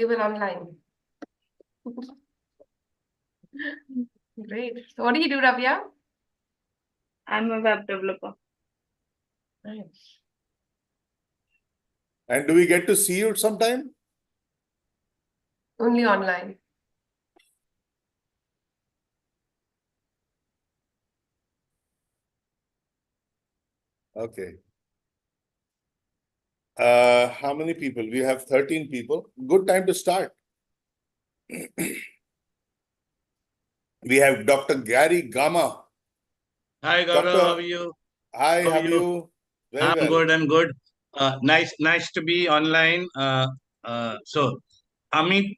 Even online. Great. So what do you do, Ravya? I'm a web developer. Nice. And do we get to see you sometime? Only online. Okay. How many people? We have 13 people. Good time to start. We have Dr. Gary Gama. Hi, Gaurav. Doctor, How are you? Hi, How how are are you? you? Very I'm well. good. I'm good. Nice to be online. So, Amit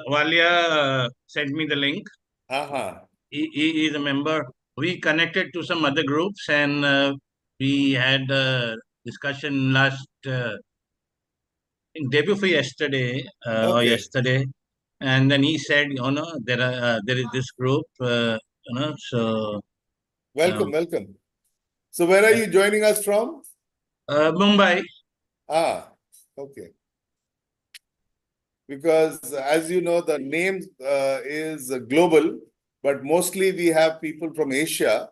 Walia sent me the link. Uh-huh. He is a member. We connected to some other groups, and we had a discussion last in day before yesterday or Okay. yesterday, and then he said, there is this group, so Welcome, welcome. So where are you joining us from? Mumbai. Okay. Because as you know, the name is global, but mostly we have people from Asia.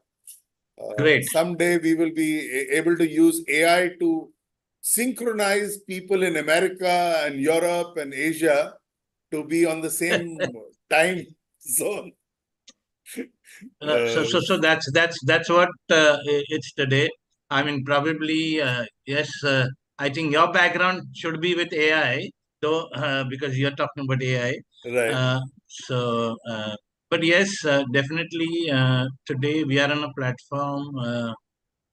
Great. Someday we will be able to use AI to synchronize people in America and Europe and Asia to be on the same time zone. So that's what it's today. I mean, probably yes. I think your background should be with AI, though, because you're talking about AI. Right. But yes, definitely today we are on a platform.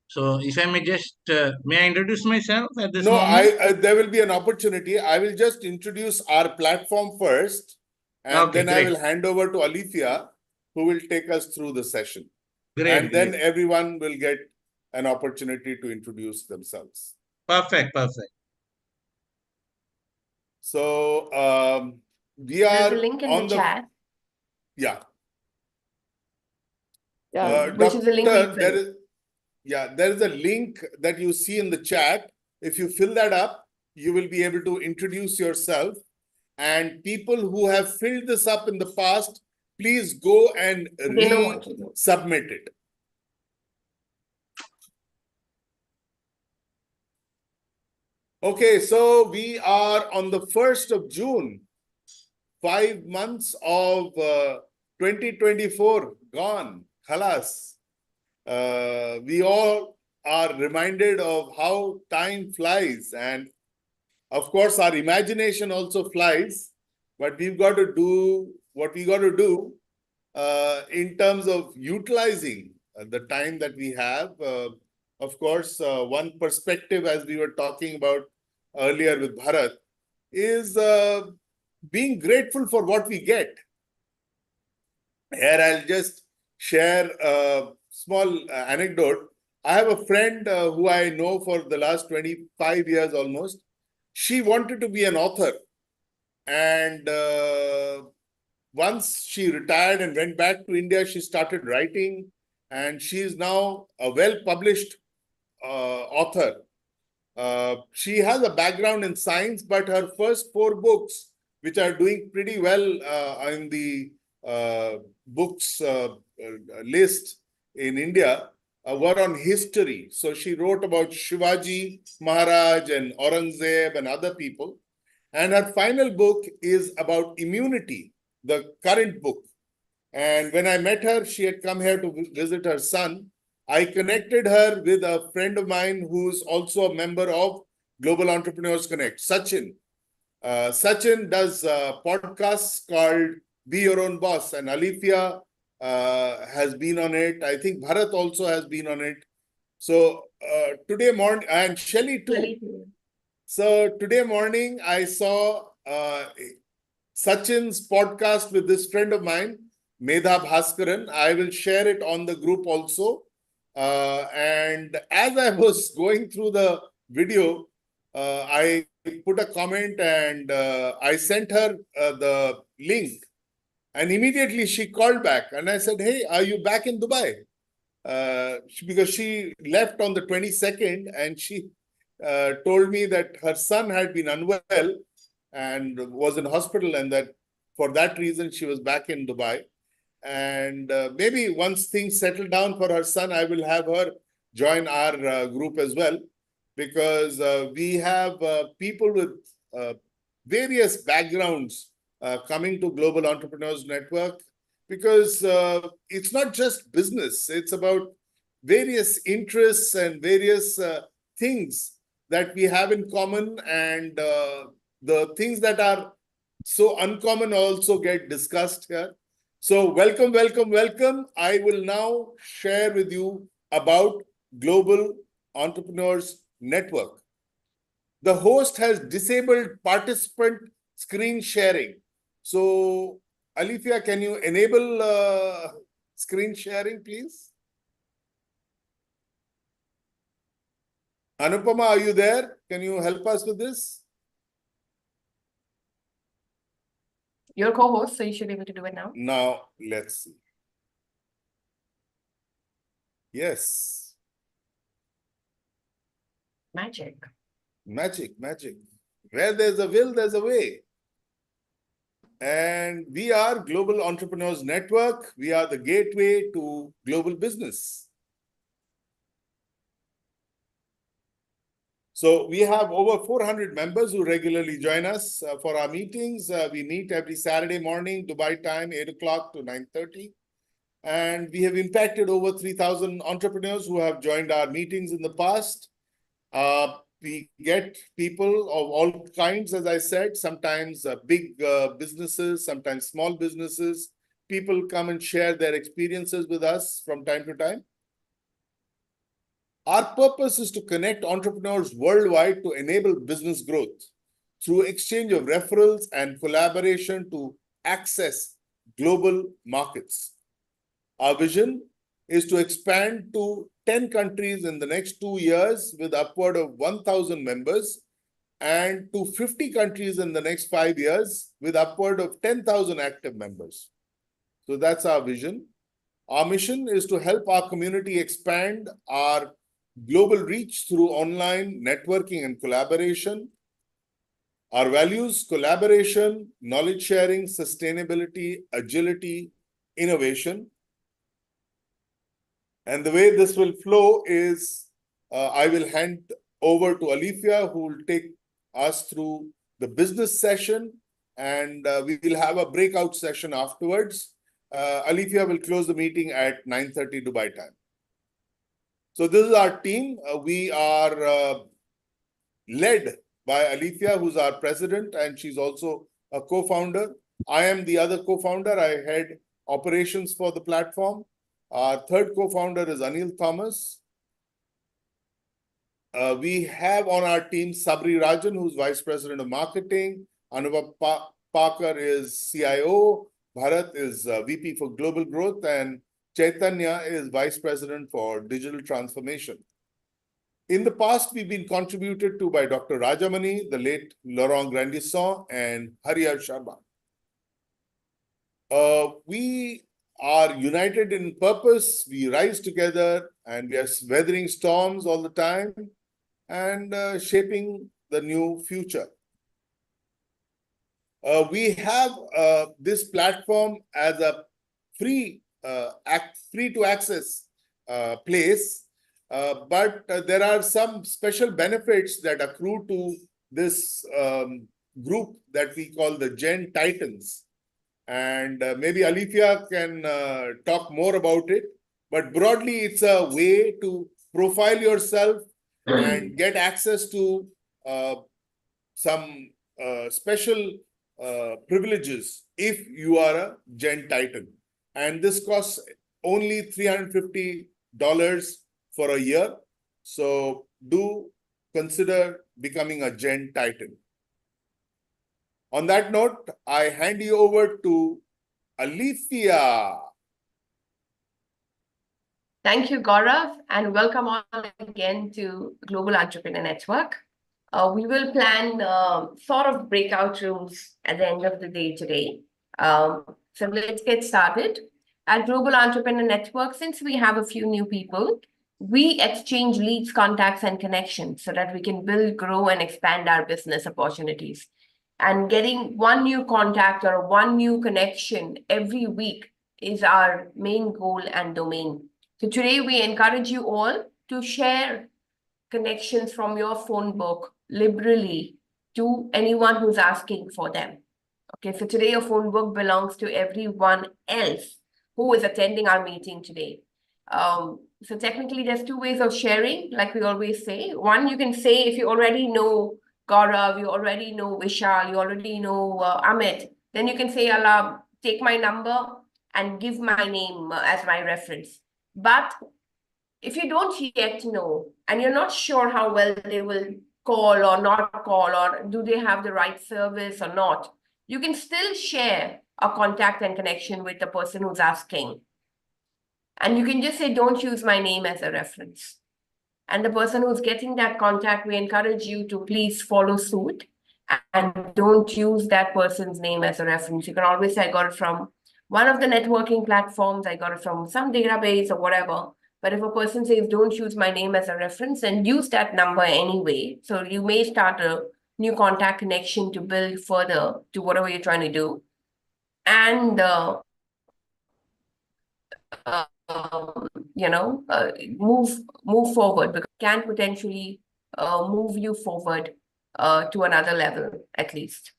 So if I may just may I introduce myself at this No, moment? there will be an opportunity. I will just introduce our platform first, and Okay, then I great, will hand over to Alithia, who will take us through the session. great, And then great. everyone will get an opportunity to introduce themselves. Perfect. So we There's are a link in on the chat. Yeah. Which is the link we Doctor, there is a link that you see in the chat. If you fill that up, you will be able to introduce yourself. And people who have filled this up in the past, please go and They know what to do. resubmit it. Okay, so we are on the 1st of June. 5 months of 2024 gone. Khalas. We all are reminded of how time flies, and of course our imagination also flies, but we've got to do what we got to do in terms of utilizing the time that we have. Of course, one perspective, as we were talking about earlier with Bharat, is being grateful for what we get. Here I'll just share a small anecdote. I have a friend who I know for the last 25 years almost. She wanted to be an author. And once she retired and went back to India, she started writing. And she is now a well-published author. She has a background in science, but her first 4 books, which are doing pretty well in the books list in India, were on history. So she wrote about Shivaji Maharaj and Aurangzeb and other people. And her final book is about immunity, the current book. And when I met her, she had come here to visit her son. I connected her with a friend of mine who's also a member of Global Entrepreneurs Connect, Sachin. Sachin does podcasts called Be Your Own Boss, and Alithia has been on it. I think Bharat also has been on it. So today morning, and Shelly too. So today morning, I saw Sachin's podcast with this friend of mine, Medha Bhaskaran. I will share it on the group also. And as I was going through the video, I put a comment and I sent her the link. And immediately she called back and I said, "Hey, are you back in Dubai?" Because she left on the 22nd and she told me that her son had been unwell and was in hospital, and that for that reason she was back in Dubai. And maybe once things settle down for her son, I will have her join our group as well, because we have people with various backgrounds coming to Global Entrepreneurs Network, because it's not just business, it's about various interests and various things that we have in common, and the things that are so uncommon also get discussed here. So welcome, welcome, welcome. I will now share with you about Global Entrepreneurs Network. The host has disabled participant screen sharing. So Alifia, can you enable screen sharing, please? Anupama, are you there? Can you help us with this? You're co-host, so you should be able to do it now. Now, let's see. Yes. Magic. Magic, magic. Where there's a will, there's a way. And we are Global Entrepreneurs Network. We are the gateway to global business. So we have over 400 members who regularly join us for our meetings. We meet every Saturday morning, Dubai time, 8 o'clock to 9:30. And we have impacted over 3,000 entrepreneurs who have joined our meetings in the past. We get people of all kinds, as I said, sometimes big businesses, sometimes small businesses. People come and share their experiences with us from time to time. Our purpose is to connect entrepreneurs worldwide to enable business growth through exchange of referrals and collaboration to access global markets. Our vision is to expand to 10 countries in the next 2 years with upward of 1,000 members, and to 50 countries in the next 5 years with upward of 10,000 active members. So that's our vision. Our mission is to help our community expand our global reach through online networking and collaboration. Our values: collaboration, knowledge sharing, sustainability, agility, innovation. And the way this will flow is I will hand over to Alifia, who will take us through the business session, and we will have a breakout session afterwards. Alifia will close the meeting at 9:30 Dubai time. So this is our team. We are led by Alifia, who's our president, and she's also a co-founder. I am the other co-founder. I head operations for the platform. Our third co-founder is Anil Thomas. We have on our team Sabri Rajan, who's vice president of marketing. Anubhav Parker is CIO. Bharat is VP for global growth, and Chaitanya is vice president for digital transformation. In the past, we've been contributed to by Dr. Rajamani, the late Laurent Grandisson, and Hariyar Sharma. We are united in purpose. We rise together, and we are weathering storms all the time and shaping the new future. We have this platform as a free to access place, but there are some special benefits that accrue to this group that we call the Gen Titans. And maybe Alifia can talk more about it. But broadly, it's a way to profile yourself and get access to some special privileges if you are a Gen Titan. And this costs only $350 for a year. So do consider becoming a Gen Titan. On that note, I hand you over to Alifia. Thank you, Gaurav, and welcome all again to Global Entrepreneur Network. We will plan sort of breakout rooms at the end of the day today. So let's get started. At Global Entrepreneur Network, since we have a few new people, we exchange leads, contacts, and connections so that we can build, grow, and expand our business opportunities. And getting one new contact or one new connection every week is our main goal and domain. So today we encourage you all to share connections from your phone book liberally to anyone who's asking for them. Okay, so today your phone book belongs to everyone else who is attending our meeting today. So technically there's two ways of sharing, like we always say. One, you can say if you already know Gaurav, you already know Vishal, you already know Amit, then you can say, Allah, take my number and give my name as my reference. But if you don't yet know and you're not sure how well they will call or not call, or do they have the right service or not, you can still share a contact and connection with the person who's asking. And you can just say, don't use my name as a reference. And the person who's getting that contact, we encourage you to please follow suit and don't use that person's name as a reference. You can always say, I got it from one of the networking platforms, I got it from some database or whatever. But if a person says, don't use my name as a reference, then use that number anyway. So you may start a new contact connection to build further to whatever you're trying to do. And move forward, because it can potentially move you forward to another level at least.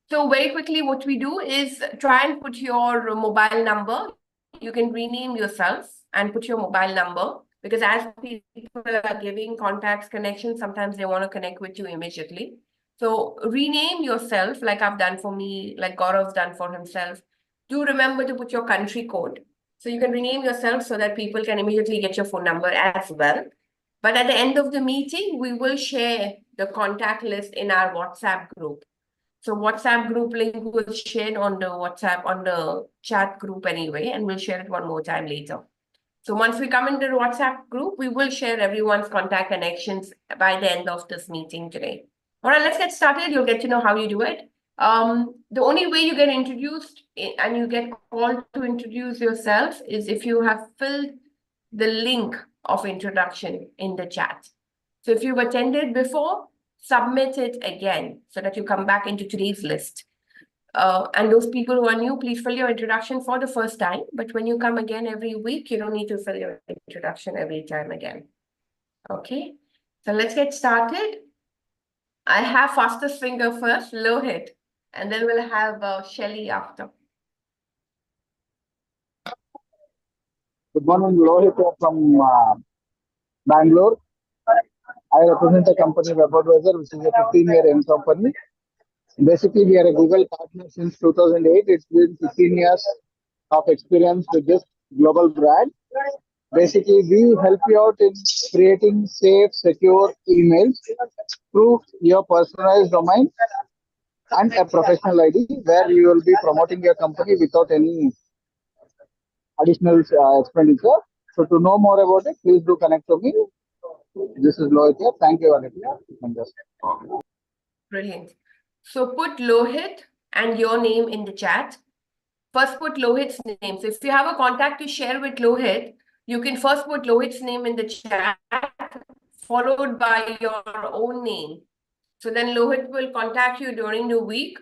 So very quickly, what we do is try and put your mobile number. You can rename yourself and put your mobile number, because as people are giving contacts, connections, sometimes they want to connect with you immediately. So rename yourself, like I've done for me, like Gaurav's done for himself. Do remember to put your country code. So you can rename yourself so that people can immediately get your phone number as well. But at the end of the meeting, we will share the contact list in our WhatsApp group. So WhatsApp group link was shared on the WhatsApp, on the chat group anyway, and we'll share it one more time later. So once we come into the WhatsApp group, we will share everyone's contact connections by the end of this meeting today. All right, let's get started. You'll get to know how you do it. The only way you get introduced and you get called to introduce yourself is if you have filled the link of introduction in the chat. So if you've attended before, submit it again so that you come back into today's list. And those people who are new, please fill your introduction for the first time. But when you come again every week, you don't need to fill your introduction every time again. Okay, so let's get started. I have fastest finger first, Lohit, and then we'll have Shelly after. Good morning, Lohit here from Bangalore. I represent a company, WebAdvisor, which is a 15-year company. Basically, we are a Google partner since 2008. It's been 15 years of experience with this global brand. Basically, we help you out in creating safe, secure emails through your personalized domain and a professional ID, where you will be promoting your company without any additional expenditure. So to know more about it, please do connect to me. This is Lohit here. Thank you, Anitya. Brilliant. So put Lohit and your name in the chat. First put Lohit's name. So if you have a contact to share with Lohit, you can first put Lohit's name in the chat, followed by your own name. So then Lohit will contact you during the week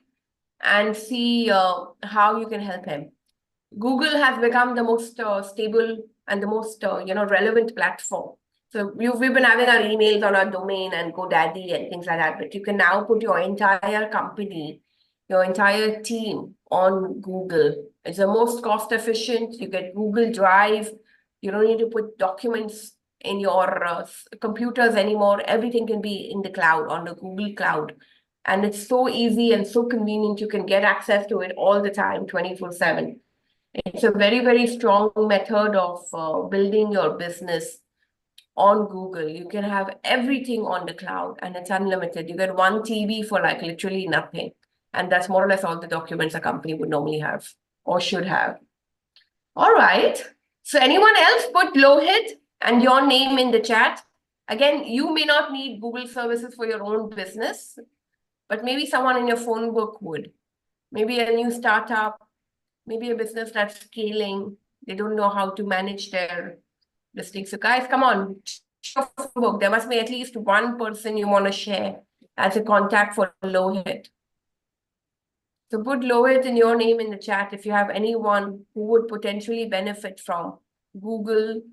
and see how you can help him. Google has become the most stable and the most relevant platform. So we've been having our emails on our domain and GoDaddy and things like that, but you can now put your entire company, your entire team on Google. It's the most cost efficient. You get Google Drive. You don't need to put documents in your computers anymore. Everything can be in the cloud, on the Google Cloud. And it's so easy and so convenient. You can get access to it all the time, 24/7. It's a very, very strong method of building your business on Google. You can have everything on the cloud and it's unlimited. You get one TV for like literally nothing. And that's more or less all the documents a company would normally have or should have. All right. So anyone else put Lohit and your name in the chat. Again, you may not need Google services for your own business, but maybe someone in your phone book would. Maybe a new startup, maybe a business that's scaling. They don't know how to manage their listings. So guys, come on, your phone book. There must be at least one person you want to share as a contact for Lohit. So put Lohit and your name in the chat if you have anyone who would potentially benefit from Google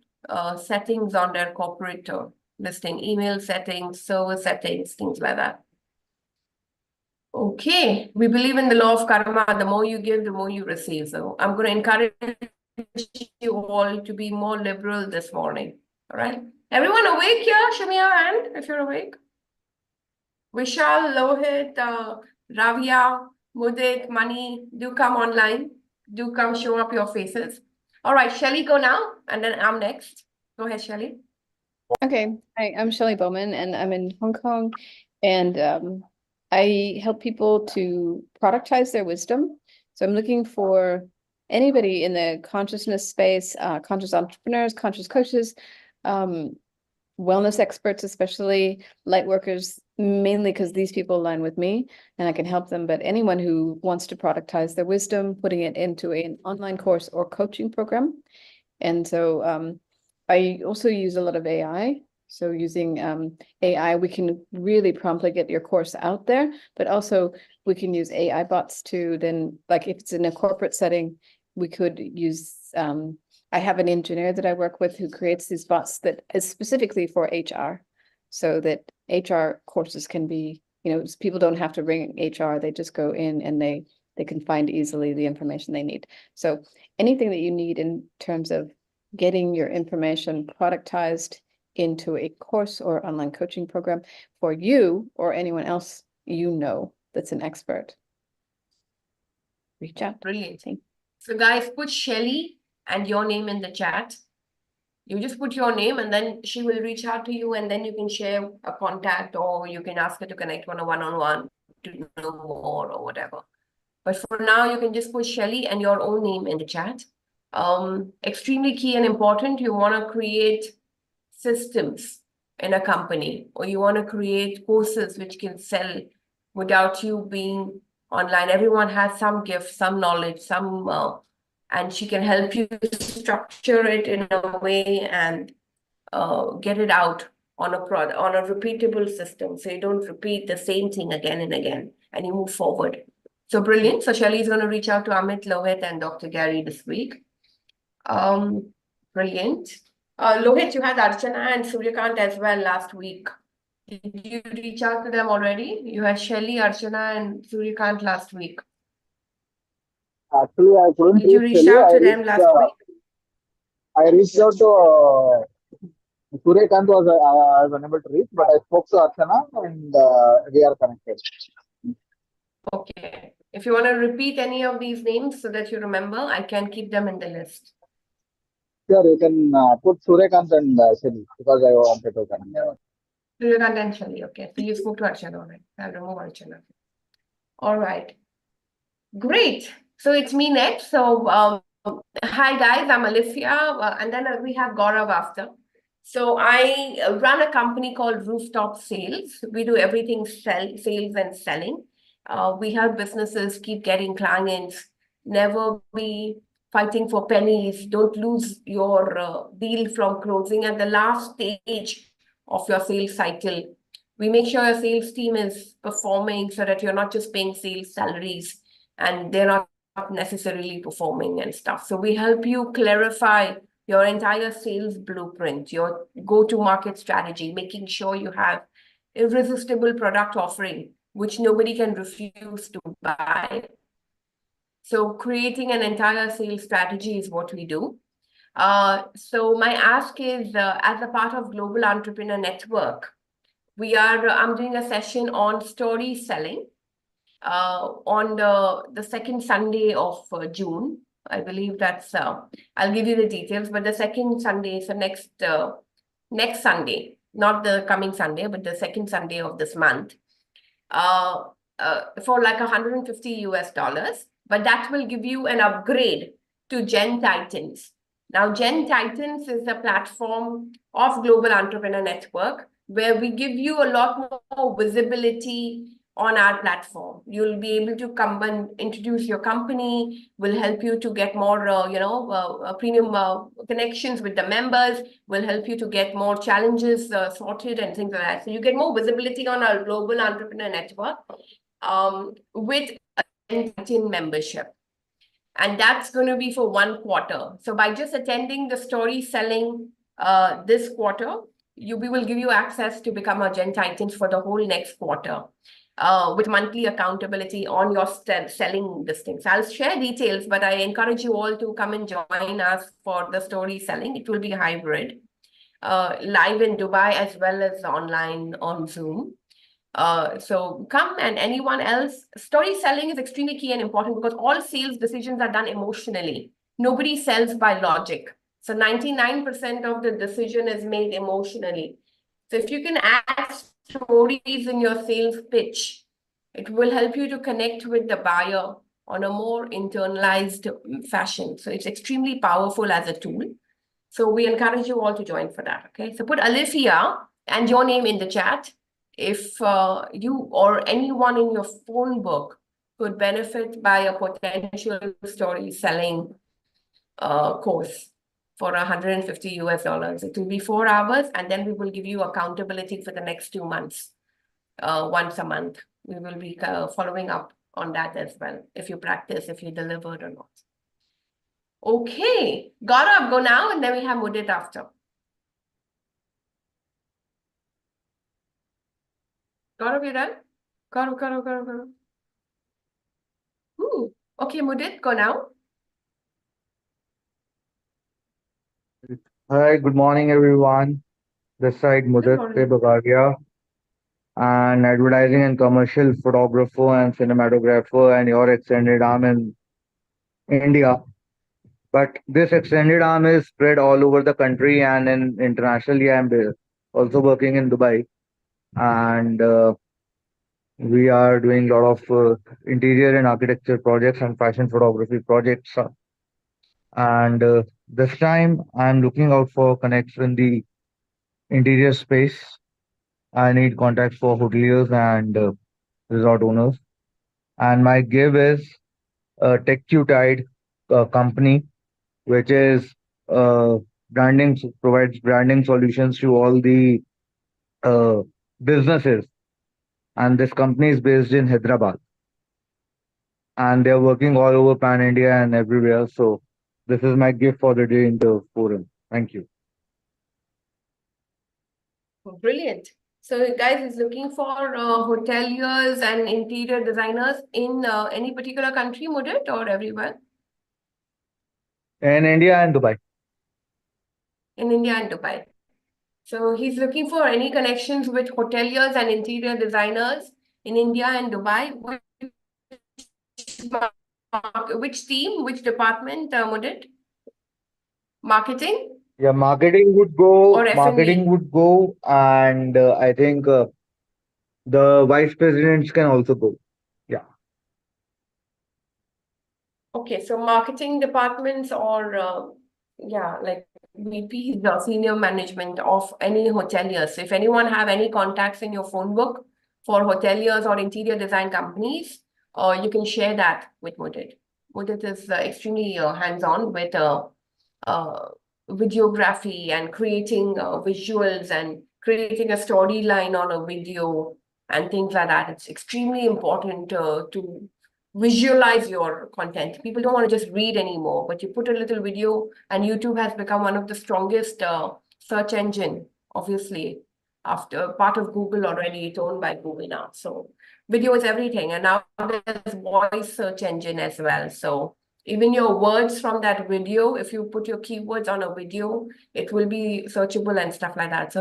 settings on their corporate listing, email settings, server settings, things like that. Okay, we believe in the law of karma. The more you give, the more you receive. So I'm going to encourage you all to be more liberal this morning. All right. Everyone awake here? Show me your hand if you're awake. Vishal, Lohit, Ravia, Mudit, Mani, do come online. Do come show up your faces. All right, Shelly, go now, and then I'm next. Go ahead, Shelly. Okay, hi, I'm Shelley Bowman and I'm in Hong Kong, and I help people to productize their wisdom. So I'm looking for anybody in the consciousness space, conscious entrepreneurs, conscious coaches, wellness experts, especially light workers, mainly because these people align with me and I can help them. But anyone who wants to productize their wisdom, putting it into an online course or coaching program. And so I also use a lot of AI. So using AI, we can really promptly get your course out there, but also we can use AI bots to then, like if it's in a corporate setting, we could use, I have an engineer that I work with who creates these bots that is specifically for HR, so that HR courses can be, people don't have to ring HR, they just go in and they can find easily the information they need. So anything that you need in terms of getting your information productized into a course or online coaching program for you or anyone else that's an expert, reach out. Brilliant. So guys, put Shelly and your name in the chat. You just put your name and then she will reach out to you and then you can share a contact or you can ask her to connect on a one-on-one to know more or whatever. But for now, you can just put Shelly and your own name in the chat. Extremely key and important, you want to create systems in a company or you want to create courses which can sell without you being online. Everyone has some gift, some knowledge, and she can help you structure it in a way and get it out on a repeatable system. So you don't repeat the same thing again and again and you move forward. So brilliant. So Shelly is going to reach out to Amit, Lohit, and Dr. Gary this week. Brilliant. Lohit, you had Archana and Suryakant as well last week. Did you reach out to them already? You had Shelly, Archana, and Suryakant last week. Actually, I couldn't Did you reach reach Shelly. out to them last week? I reached out to Suryakant I was unable to reach, but I spoke to Archana and we are connected. Okay. If you want to repeat any of these names so that you remember, I can keep them in the list. Sure, you can put Suryakant and Shelly because I wanted to connect. Suryakant and Shelly. Okay. So you spoke to Archana already. I'll remove Archana. All right. Great. So it's me next. So hi guys, I'm Alicia, and then we have Gaurav after. So I run a company called Rooftop Sales. We do everything sales and selling. We help businesses keep getting clients, never be fighting for pennies. Don't lose your deal from closing at the last stage of your sales cycle. We make sure your sales team is performing so that you're not just paying sales salaries and they're not necessarily performing and stuff. So we help you clarify your entire sales blueprint, your go-to-market strategy, making sure you have irresistible product offering, which nobody can refuse to buy. So creating an entire sales strategy is what we do. So my ask is, as a part of Global Entrepreneur Network, I'm doing a session on story selling on the second Sunday of June. I believe that's, I'll give you the details, but the second Sunday, so next Sunday, not the coming Sunday, but the second Sunday of this month, for like $150, but that will give you an upgrade to Gen Titans. Now, Gen Titans is a platform of Global Entrepreneur Network where we give you a lot more visibility on our platform. You'll be able to come and introduce your company, will help you to get more, premium connections with the members, will help you to get more challenges sorted and things like that. So you get more visibility on our Global Entrepreneur Network with Titan membership. And that's going to be for 1 quarter. So by just attending the story selling this quarter, we will give you access to become a Gen Titans for the whole next quarter with monthly accountability on your selling listings. I'll share details, but I encourage you all to come and join us for the story selling. It will be hybrid, live in Dubai as well as online on Zoom. So come, and anyone else. Story selling is extremely key and important because all sales decisions are done emotionally. Nobody sells by logic. So 99% of the decision is made emotionally. So if you can add stories in your sales pitch, it will help you to connect with the buyer on a more internalized fashion. So it's extremely powerful as a tool. So we encourage you all to join for that. Okay, so put Alicia and your name in the chat if you or anyone in your phone book could benefit by a potential story selling course for $150. It will be 4 hours, and then we will give you accountability for the next 2 months, once a month. We will be following up on that as well, if you practice, if you delivered or not. Okay, Gaurav, go now, and then we have Mudit after. Gaurav, you done? Gaurav. Ooh, okay, Mudit, go now. Hi, good morning, everyone. This side Mudit morning. Bagaria, an advertising and commercial photographer and cinematographer, and your extended arm in India. But this extended arm is spread all over the country and in internationally. Also working in Dubai, and we are doing a lot of interior and architecture projects and fashion photography projects. And this time, I'm looking out for connects in the interior space. I need contacts for hoteliers and resort owners. And my give is a TechQTide company, which is uh, provides branding solutions to all the uh, businesses. And this company is based in Hyderabad. And they're working all over Pan India and everywhere. So this is my gift for the day in the forum. Thank you. Brilliant. So guys is looking for hoteliers and interior designers in any particular country, Mudit, or everywhere? In India and Dubai. In India and Dubai. So he's looking for any connections with hoteliers and interior designers in India and Dubai. Which team, which department, Mudit? Marketing Yeah, marketing would go, or F&B? and I think the vice presidents can also go. Yeah. Okay, so marketing departments or yeah, like VPs or senior management of any hoteliers. So if anyone have any contacts in your phone book for hoteliers or interior design companies, you can share that with Mudit. Mudit is extremely hands-on with videography and creating visuals and creating a storyline on a video and things like that. It's extremely important to visualize your content. People don't want to just read anymore, but you put a little video, and YouTube has become one of the strongest search engine, obviously, after part of Google already. It's owned by Google now. So video is everything. And now there's voice search engine as well. So even your words from that video, if you put your keywords on a video, it will be searchable and stuff like that. So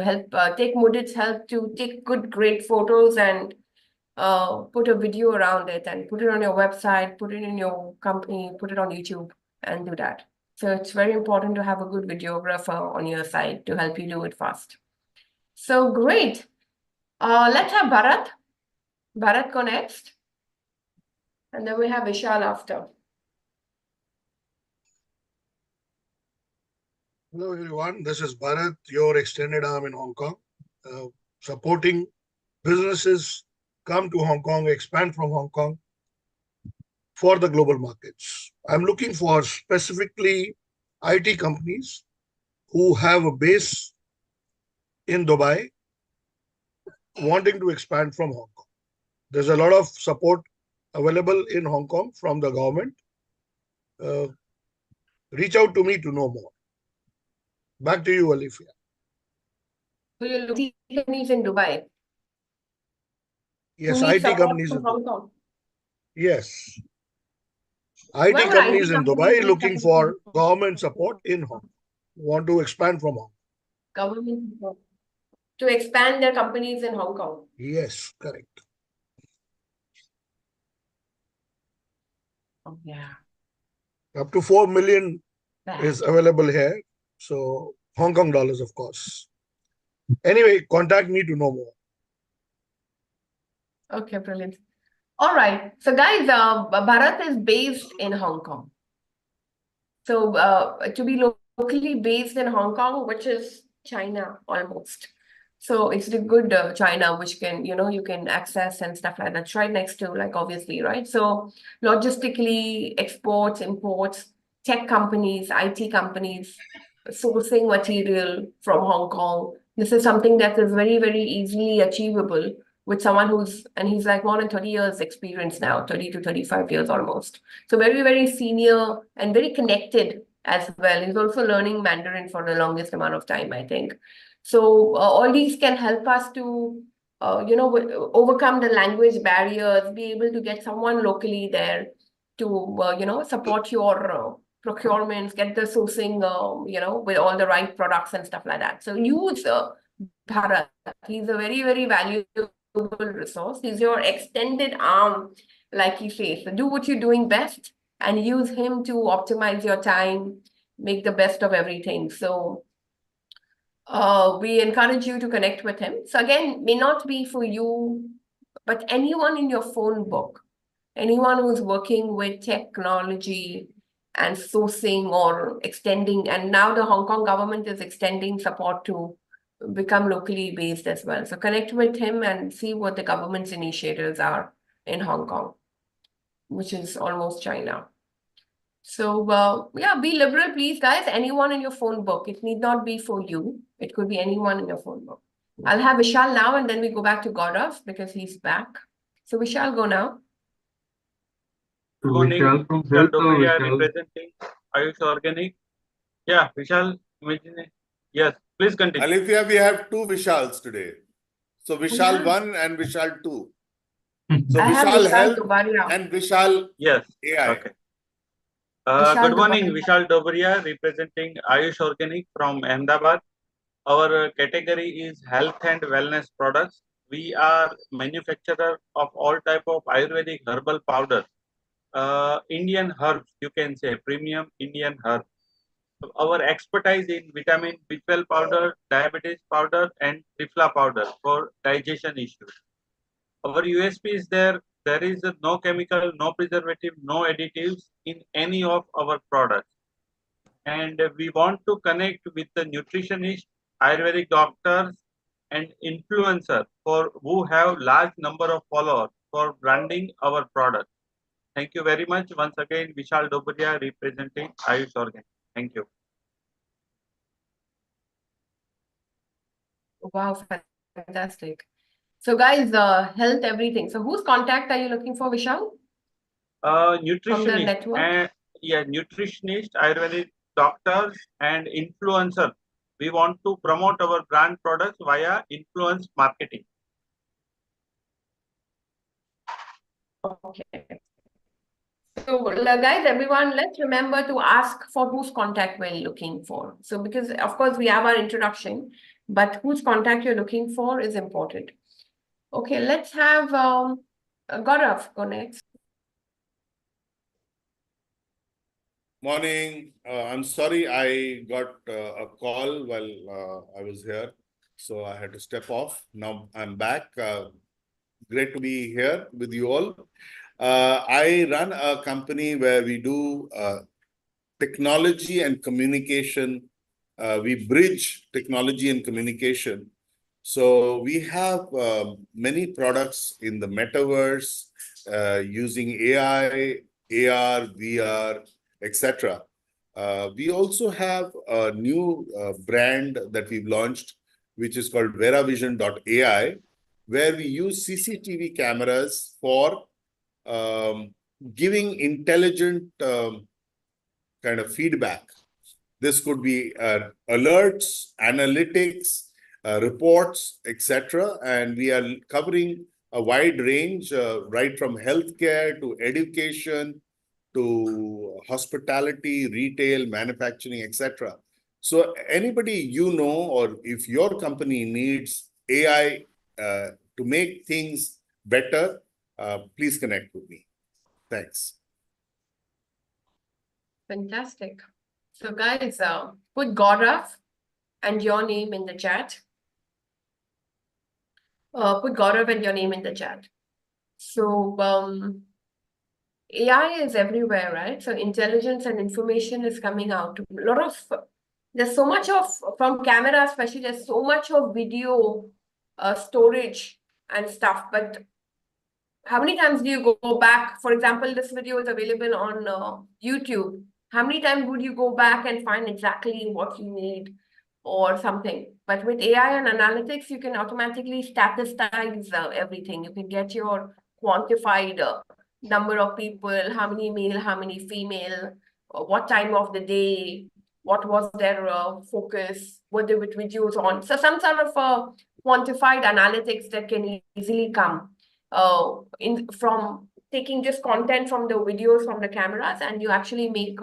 take Mudit's help to take good, great photos and put a video around it and put it on your website, put it in your company, put it on YouTube and do that. So it's very important to have a good videographer on your side to help you do it fast. So great. Let's have Bharat. Bharat go next. And then we have Vishal after. Hello, everyone. This is Bharat, your extended arm in Hong Kong, supporting businesses come to Hong Kong, expand from Hong Kong for the global markets. I'm looking for specifically IT companies who have a base in Dubai, wanting to expand from Hong Kong. There's a lot of support available in Hong Kong from the government. Reach out to me to know more. Back to you, Alifia. So you're looking at companies in Dubai Yes, who need IT support companies in from Dubai. Hong Kong. Yes, Where IT would companies IT in companies Dubai need looking support for from Hong Kong? government support in Hong Kong. Want to expand from Hong Kong. Government support to expand their companies in Hong Kong. Yes, correct. Oh, yeah. Up to 4 million is That. available here. So Hong Kong dollars, of course. Anyway, contact me to know more. Okay, brilliant. All right. So guys, Bharat is based in Hong Kong. So to be locally based in Hong Kong, which is China almost. So it's the good China, which can, you can access and stuff like that. It's right next to, like, obviously, right? So logistically, exports, imports, tech companies, IT companies, sourcing material from Hong Kong. This is something that is very, very easily achievable with someone and he's like more than 30 years experience now, 30 to 35 years almost. So very, very senior and very connected as well. He's also learning Mandarin for the longest amount of time, I think. So all these can help us to, overcome the language barriers, be able to get someone locally there to, support your procurements, get the sourcing, with all the right products and stuff like that. So use Bharat. He's a very, very valuable resource. He's your extended arm, like he says. So do what you're doing best and use him to optimize your time, make the best of everything. So we encourage you to connect with him. So again, may not be for you, but anyone in your phone book, anyone who's working with technology and sourcing or extending, and now the Hong Kong government is extending support to become locally based as well. So connect with him and see what the government's initiatives are in Hong Kong, which is almost China. So yeah, be liberal, please, guys. Anyone in your phone book. It need not be for you. It could be anyone in your phone book. I'll have Vishal now, and then we go back to Gaurav because he's back. So Vishal, go now. Good morning. Vishal from Vishal Health or Dobriya Vishal? representing Ayush Organic. Yeah, Vishal, imagine. Yes, please continue. Alifia, we have two Vishals today. So Vishal Yeah. 1 and Vishal 2. So I have Vishal Vishal Health Dobriya. and Vishal Yes, AI. okay. Vishal Good morning, Dobriya. Vishal Dobriya representing Ayush Organic from Ahmedabad. Our category is health and wellness products. We are manufacturer of all type of Ayurvedic herbal powder. Indian herbs, you can say, premium Indian herbs. Our expertise in vitamin B12 powder, diabetes powder, and trifla powder for digestion issues. Our USP is there is no chemical, no preservative, no additives in any of our products. And we want to connect with the nutritionist, Ayurvedic doctors, and influencers for who have large number of followers for branding our products. Thank you very much. Once again, Vishal Dobriya representing Ayush Organic. Thank you. Wow, fantastic. So guys, health, everything. So whose contact are you looking for, Vishal? From the Nutritionist network? and nutritionist, Ayurvedic doctors, and influencers. We want to promote our brand products via influence marketing. Okay. So guys, everyone, let's remember to ask for whose contact we're looking for. So because of course we have our introduction, but whose contact you're looking for is important. Okay, let's have Gaurav go next. Morning. I'm sorry I got a call while I was here. So I had to step off. Now I'm back. Great to be here with you all. I run a company where we do technology and communication. We bridge technology and communication. So we have many products in the metaverse using AI, AR, VR, etc. We also have a new brand that we've launched, which is called VeraVision.ai, where we use CCTV cameras for giving intelligent kind of feedback. This could be alerts, analytics, reports, etc. And we are covering a wide range, right from healthcare to education to hospitality, retail, manufacturing, etc. So anybody you know, or if your company needs AI to make things better, please connect with me. Thanks. Fantastic. So guys, put Gaurav and your name in the chat. Put Gaurav and your name in the chat. So AI is everywhere, right? So intelligence and information is coming out. There's so much of, from camera especially, there's so much of video storage and stuff. But how many times do you go back? For example, this video is available on YouTube. How many times would you go back and find exactly what you need or something? But with AI and analytics, you can automatically statisticize everything. You can get your quantified number of people, how many male, how many female, what time of the day, what was their focus, were they with videos on. So some sort of quantified analytics that can easily come from taking just content from the videos from the cameras, and you actually make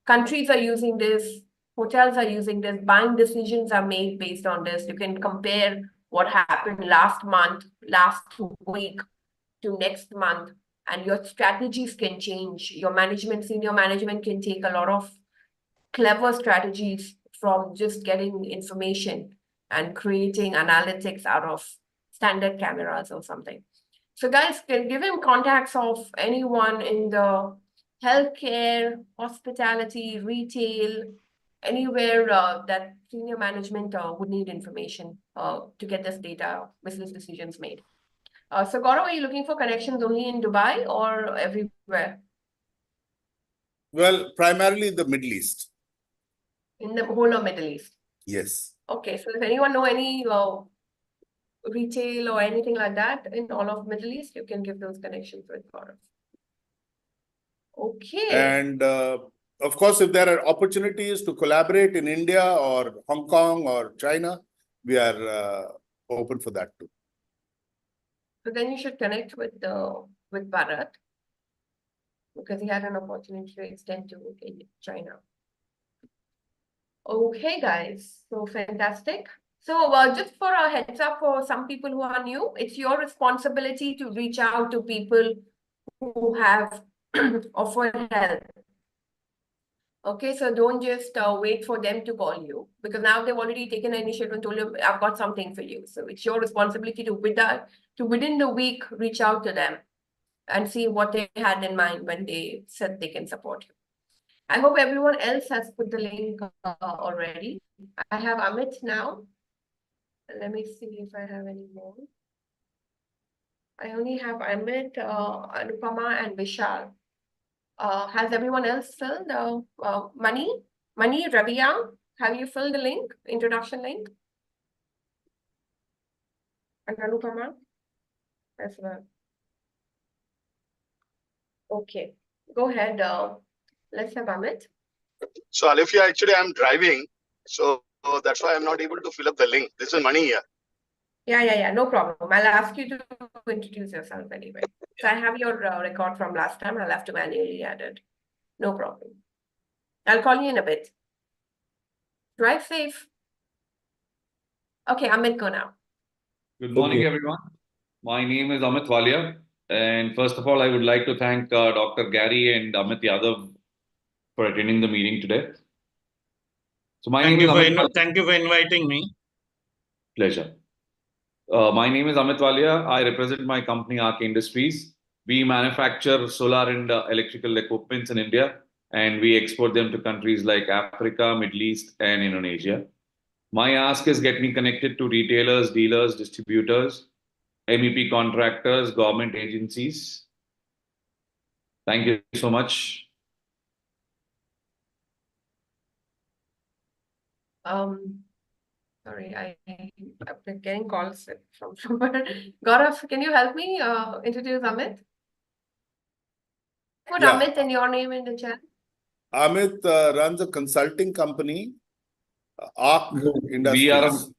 countries are using this, hotels are using this, buying decisions are made based on this. You can compare what happened last month, last week to next month, and your strategies can change. Your management, senior management can take a lot of clever strategies from just getting information and creating analytics out of standard cameras or something. So guys, can give him contacts of anyone in the healthcare, hospitality, retail, anywhere that senior management would need information to get this data, business decisions made. So Gaurav, are you looking for connections only in Dubai or everywhere? Well, primarily the Middle East. In the whole of Middle East? Yes. Okay, so if anyone know any retail or anything like that in all of Middle East, you can give those connections with Gaurav. Okay. And of course, if there are opportunities to collaborate in India or Hong Kong or China, we are open for that too. So then you should connect with Bharat, because he had an opportunity to extend to China. Okay, guys, so fantastic. So just for a heads up for some people who are new, it's your responsibility to reach out to people who have offered help. Okay, so don't just wait for them to call you, because now they've already taken the initiative and told you, I've got something for you. So it's your responsibility to within the week, reach out to them and see what they had in mind when they said they can support you. I hope everyone else has put the link already. I have Amit now. Let me see if I have any more. I only have Amit, Anupama, and Vishal. Has everyone else filled Mani, Ravia? Have you filled the link, introduction link? And Anupama as well. Okay, go ahead. Let's have Amit. So Alifia, actually I'm driving, so that's why I'm not able to fill up the link. This is Mani here. Yeah, no problem. I'll ask you to introduce yourself anyway. So I have your record from last time. I'll have to manually add it. No problem. I'll call you in a bit. Drive safe. Okay, Amit, go now. Good morning, everyone. My name is Amit Walia. And first of all, I would like to thank Dr. Gary and Amit Yadav for attending the meeting today. So Thank you for inviting me. Pleasure. My name is Amit Walia. I represent my company, Arc Industries. We manufacture solar and electrical equipments in India, and we export them to countries like Africa, Middle East, and Indonesia. My ask is get me connected to retailers, dealers, distributors, MEP contractors, government agencies. Thank you so much. Sorry, I've been getting calls from somewhere. Gaurav, can you help me introduce Amit? put Yeah. Amit and your name in the chat. Amit runs a consulting company, Arc We are Industries.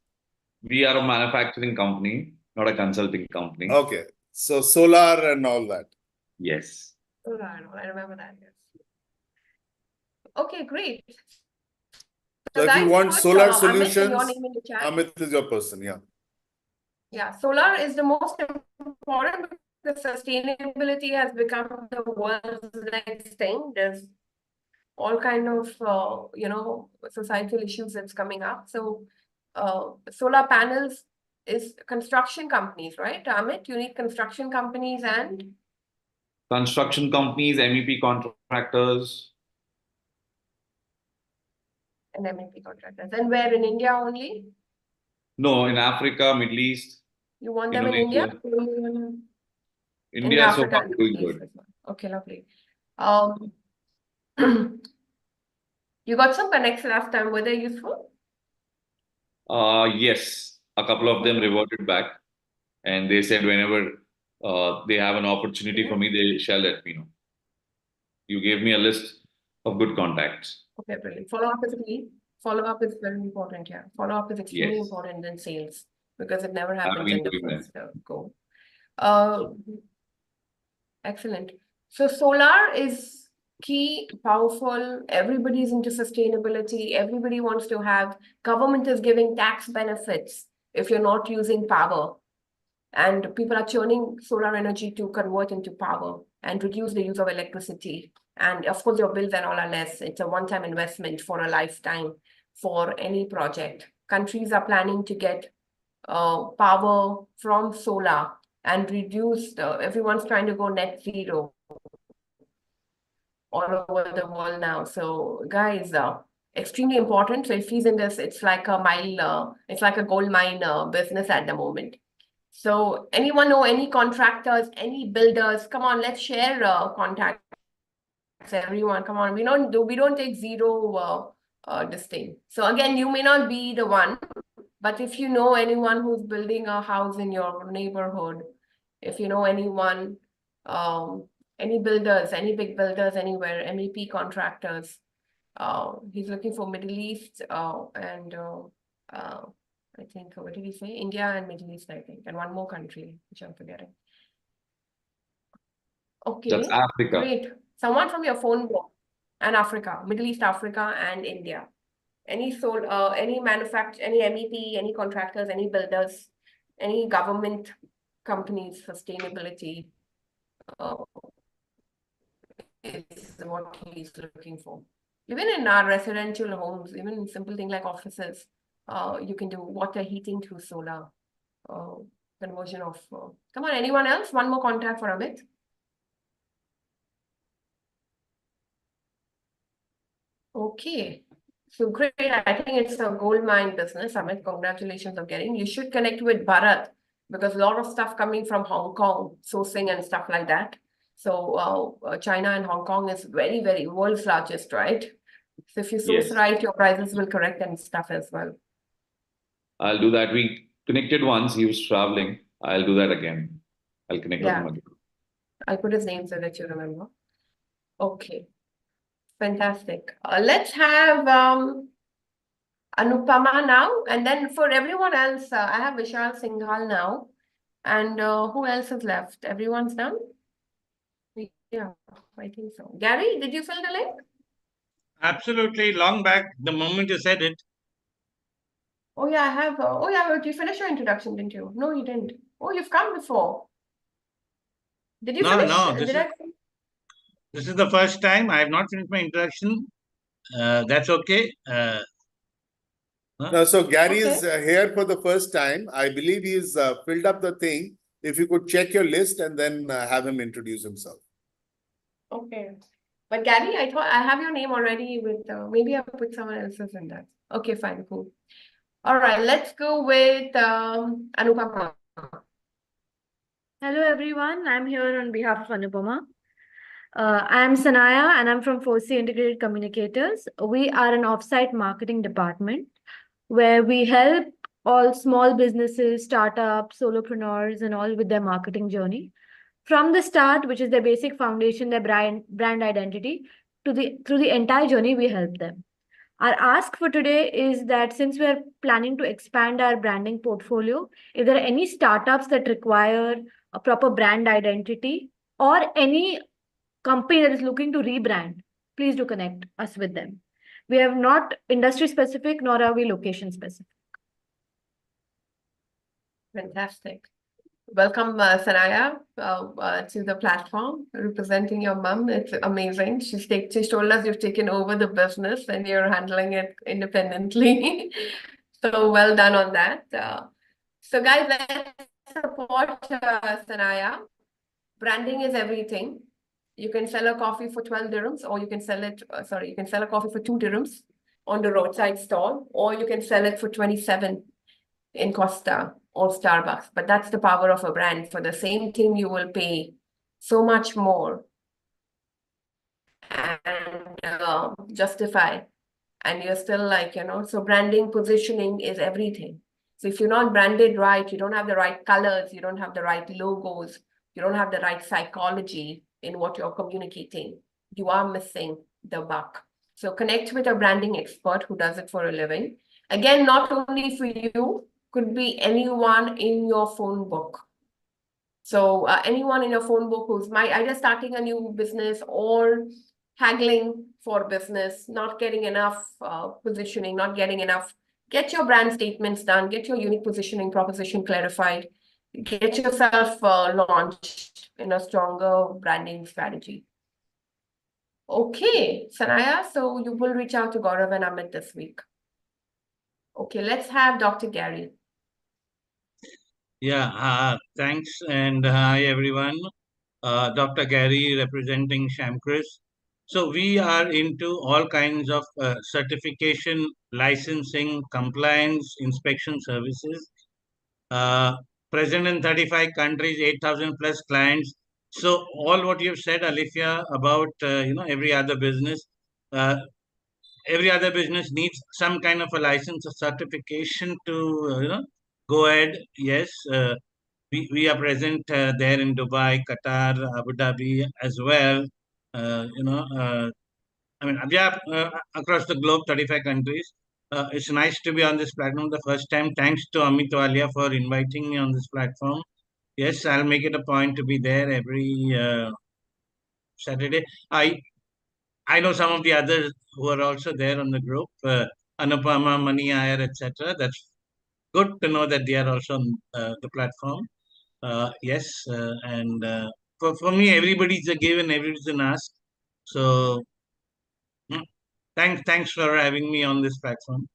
we are a manufacturing company, not a consulting company. Okay. So solar and all that. Yes. Oh, I remember that. Yes. Okay, great. So if you guys, want put solar Amit and your solutions, name in the chat. Amit is your person. Yeah. Yeah, solar is the most important because sustainability has become the world's next thing. There's all kind of societal issues that's coming up. So solar panels is construction companies, right? Amit, you need construction companies and Construction companies, MEP contractors. MEP contractors. And where in India only? No, in Africa, Middle East, You want them in India? Indonesia. In India so Africa far and doing Middle East good. as well. Okay, lovely. You got some connects last time. Were they useful? Yes, a couple of them reverted back, and they said whenever they have an opportunity for me, they shall let me know. You gave me a list of good contacts. Okay, brilliant. Follow-up is key. Follow-up is very important here. Follow-up is extremely Yes. important in sales because it never I've happens been in the doing that. first go. Excellent. So solar is key, powerful. Everybody's into sustainability. Everybody wants to have, government is giving tax benefits if you're not using power. And people are churning solar energy to convert into power and reduce the use of electricity. And of course, your bills and all are less. It's a one-time investment for a lifetime for any project. Countries are planning to get power from solar and reduce, everyone's trying to go net zero all over the world now. So guys, extremely important. So if he's in this, it's like a mile, it's like a gold mine business at the moment. So anyone know any contractors, any builders? Come on, let's share contacts. Everyone, come on. We don't take zero this thing. So again, you may not be the one, but if you know anyone who's building a house in your neighborhood, if you know anyone, any builders, any big builders anywhere, MEP contractors, he's looking for Middle East and I think, what did he say? India and Middle East, I think, and one more country, which I'm forgetting. Okay, That's Africa. great. Someone from your phone book and Africa, Middle East, Africa, and India. Any any manufacturer, any MEP, any contractors, any builders, any government companies, sustainability is what he's looking for. Even in our residential homes, even simple thing like offices, you can do water heating through solar conversion of. Come on, anyone else? One more contact for Amit. Okay, so great. I think it's a gold mine business. Amit, congratulations on getting. You should connect with Bharat because a lot of stuff coming from Hong Kong, sourcing and stuff like that. So China and Hong Kong is very, very world's largest, right? So if you source right, your prices will correct and stuff as well. I'll do that. We connected once. He was traveling. I'll do that again. I'll connect with him again. I'll put his name so that you remember. Okay. Fantastic. Let's have Anupama now. And then for everyone else, I have Vishal Singhal now. And who else is left? Everyone's done? Yeah, I think so. Gary, did you fill the link? Absolutely. Long back, the moment you said it. Oh, yeah, I have. Oh, yeah, you finished your introduction, didn't you? No, you didn't. Oh, you've come before. Did you finish? No, this is the first time. I have not finished my introduction. That's okay. No, so Gary is here for the first time. I believe he's filled up the thing. If you could check your list and then have him introduce himself. Okay. But Gary, I thought I have your name already with, maybe I put someone else's in that. Okay, fine, cool. All right, let's go with Anupama. Hello, everyone. I'm here on behalf of Anupama. I'm Sanaya and I'm from 4C Integrated Communicators. We are an offsite marketing department where we help all small businesses, startups, solopreneurs, and all with their marketing journey. from the start, which is their basic foundation, their brand identity, through the entire journey, we help them. Our ask for today is that since we are planning to expand our branding portfolio, if there are any startups that require a proper brand identity or any company that is looking to rebrand, please do connect us with them. We are not industry specific, nor are we location specific. Fantastic. Welcome, Sanaya, to the platform, representing your mom. It's amazing. She's told us you've taken over the business and you're handling it independently. So well done on that. So guys, let's support Sanaya. Branding is everything. You can sell a coffee for 12 dirhams, or you can sell it, you can sell a coffee for 2 dirhams on the roadside stall, or you can sell it for 27 in Costa or Starbucks. But that's the power of a brand. For the same thing, you will pay so much more and justify. And you're still like, so branding, positioning is everything. So if you're not branded right, you don't have the right colors, you don't have the right logos, you don't have the right psychology in what you're communicating, you are missing the buck. So connect with a branding expert who does it for a living. Again, not only for you, could be anyone in your phone book. So anyone in your phone book who's either starting a new business or haggling for business, not getting enough positioning, not getting enough. Get your brand statements done, get your unique positioning proposition clarified, get yourself launched in a stronger branding strategy. Okay, Sanaya, so you will reach out to Gaurav and Amit this week. Okay, let's have Dr. Gary. Yeah, thanks, and hi everyone. Dr. Gary representing Shamkris. So we are into all kinds of certification, licensing, compliance, inspection services. Present in 35 countries, 8,000 plus clients. So all what you've said, Alifia, about every other business, needs some kind of a license or certification to go ahead. Yes, we are present there in Dubai, Qatar, Abu Dhabi as well. We are across the globe, 35 countries. It's nice to be on this platform the first time. Thanks to Amit Walia for inviting me on this platform. Yes, I'll make it a point to be there every Saturday. I know some of the others who are also there on the group, Anupama, Mani Iyer, etc. That's good to know that they are also on the platform. Yes, and for me, everybody's a give and everybody's an ask. So, thanks for having me on this platform.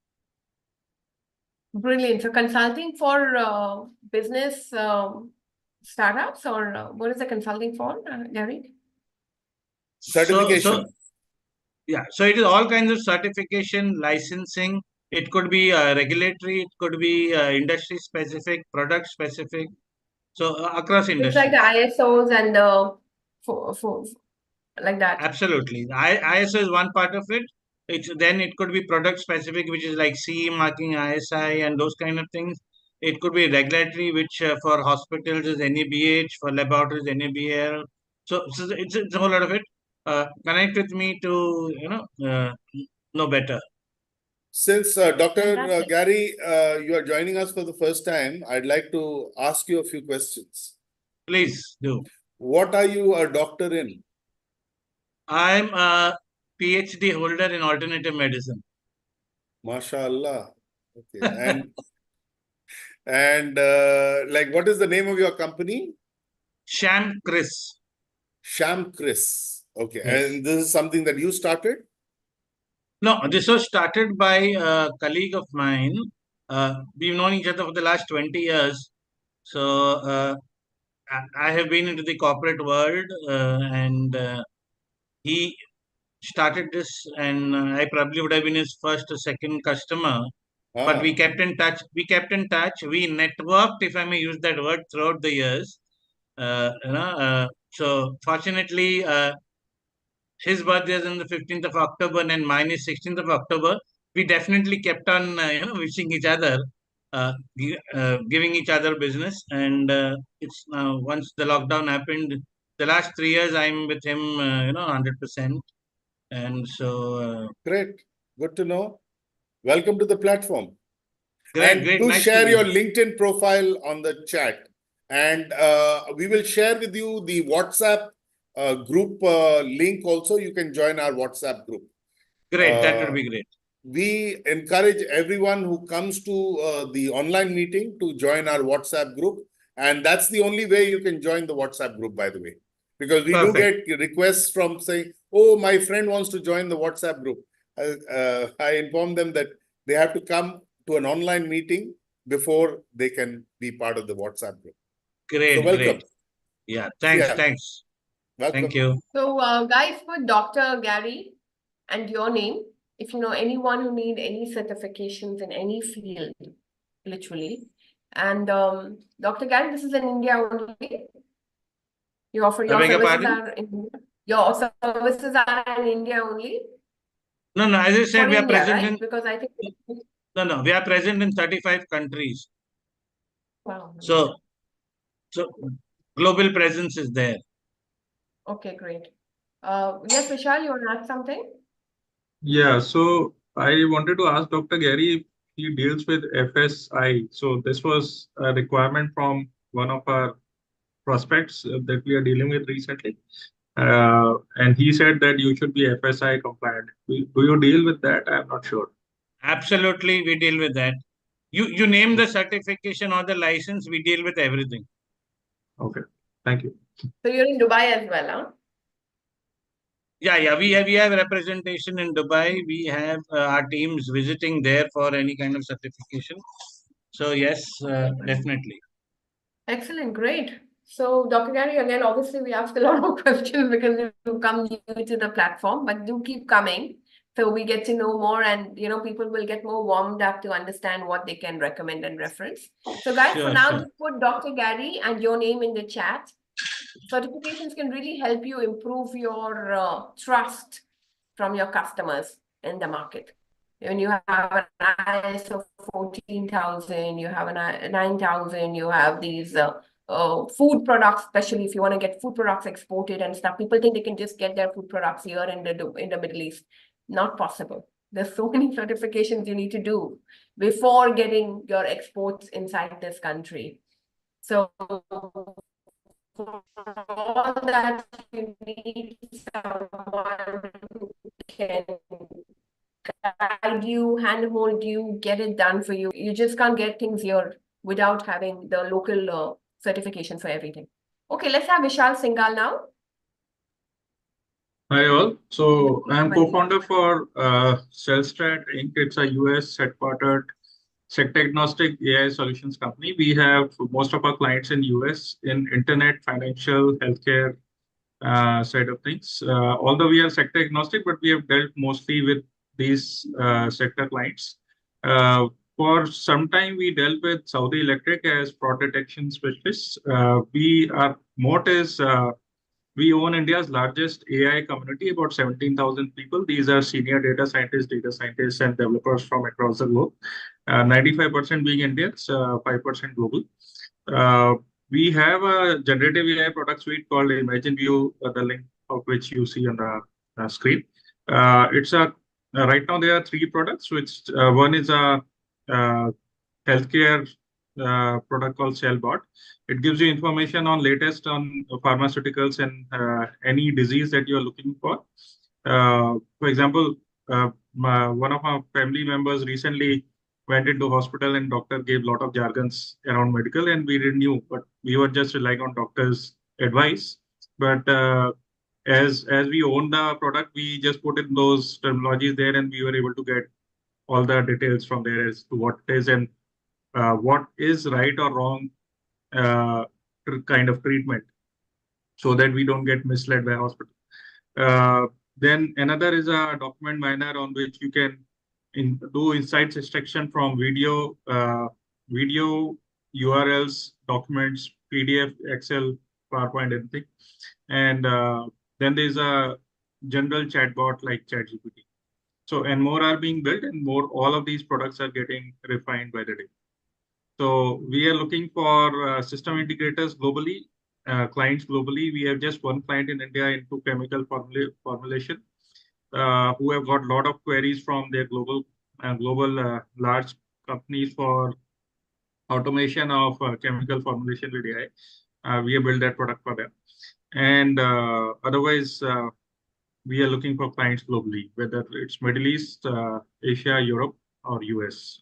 Brilliant. So consulting for business startups, or what is the consulting for, Gary? Certification. So it is all kinds of certification, licensing. It could be regulatory, it could be industry specific, product specific. So across industries. It's like the ISOs and for like that. Absolutely. ISO is one part of it. Then it could be product specific, which is like CE marking, ISI, and those kind of things. It could be regulatory, which for hospitals is NABH, for laboratories NABL. So it's a whole lot of it. Connect with me to know better. Since Dr. Gary, you are joining us for the first time, I'd like to ask you a few questions. Please do. What are you a doctor in? I'm a PhD holder in alternative medicine. MashaAllah. Okay. And like, what is the name of your company? Shamkris. Shamkris. Okay. Yes. And this is something that you started? No, this was started by a colleague of mine. We've known each other for the last 20 years. So I have been into the corporate world and he started this, and I probably would have been his first or second customer. But we kept in touch. We networked, if I may use that word, throughout the years. So fortunately, his birthday is on the 15th of October and mine is 16th of October. We definitely kept on, wishing each other. giving each other business. And it's once the lockdown happened, the last 3 years I'm with him, 100%. And so Great. Good to know. Welcome to the platform. great, Do nice share to your be LinkedIn profile on the chat. And we will share with you the WhatsApp group link also. You can join our WhatsApp group. great. That would be great. We encourage everyone who comes to the online meeting to join our WhatsApp group. And that's the only way you can join the WhatsApp group, by the way. Because we do Perfect. get requests from saying, oh, my friend wants to join the WhatsApp group. I inform them that they have to come to an online meeting before they can be part of the WhatsApp group. Great, So welcome. great. Yeah, thanks, Yeah. thanks. Welcome. Thank you. So, guys, put Dr. Gary and your name. If you know anyone who need any certifications in any field, literally. And Dr. Gary, this is in India only. You offer your beg your services pardon? are in your services are in India only No, as I said, for we are India, present right? in Because I think we are present in 35 countries. wow. So global presence is there. Okay, great. Yes, Vishal, you want to add something? Yeah, so I wanted to ask Dr. Gary if he deals with FSI. So this was a requirement from one of our prospects that we are dealing with recently. And he said that you should be FSI compliant. Do you deal with that? I'm not sure. Absolutely, we deal with that. You name the certification or the license, we deal with everything. Okay, thank you. So you're in Dubai as well, huh? Yeah, we have representation in Dubai. We have our teams visiting there for any kind of certification. So yes, definitely. Excellent, great. So, Dr. Gary, again, obviously we asked a lot of questions because you come new to the platform, but do keep coming. So we get to know more and, people will get more warmed up to understand what they can recommend and reference. So guys, for now, just put Dr. Gary and your name in the chat. Certifications can really help you improve your trust from your customers in the market. When you have an ISO 14,000, you have a 9,000, you have these food products, especially if you want to get food products exported and stuff. People think they can just get their food products here in the Middle East. Not possible. There's so many certifications you need to do before getting your exports inside this country. So for all that, you need someone who can guide you, handhold you, get it done for you. You just can't get things here without having the local certification for everything. Okay, let's have Vishal Singhal now. Hi all. So I'm co-founder for Cellstrat Inc. It's a US headquartered sector agnostic AI solutions company. We have most of our clients in US in internet, financial, healthcare side of things. Although we are sector agnostic, but we have dealt mostly with these sector clients. For some time, we dealt with Saudi Electric as fraud detection specialists. Our moat is we own India's largest AI community, about 17,000 people. These are senior data scientists, and developers from across the globe. 95% being Indians, 5% global. We have a generative AI product suite called Imagine View, the link of which you see on the screen. Right now there are three products, which one is a healthcare product called Cellbot. It gives you information on latest on pharmaceuticals and any disease that you're looking for. For example, one of our family members recently went into hospital and doctor gave a lot of jargons around medical and we didn't knew, but we were just relying on doctor's advice. But as we own the product, we just put in those terminologies there and we were able to get all the details from there as to what it is and what is right or wrong kind of treatment so that we don't get misled by hospital. Then another is a document miner on which you can do insights extraction from video, URLs, documents, PDF, Excel, PowerPoint, everything. And then there's a general chatbot like ChatGPT. So, and more are being built and all of these products are getting refined by the day. So we are looking for system integrators globally, clients globally. We have just one client in India into chemical formulation, who have got a lot of queries from their global large companies for automation of chemical formulation with AI. We have built that product for them. And otherwise, we are looking for clients globally, whether it's Middle East, Asia, Europe, or US.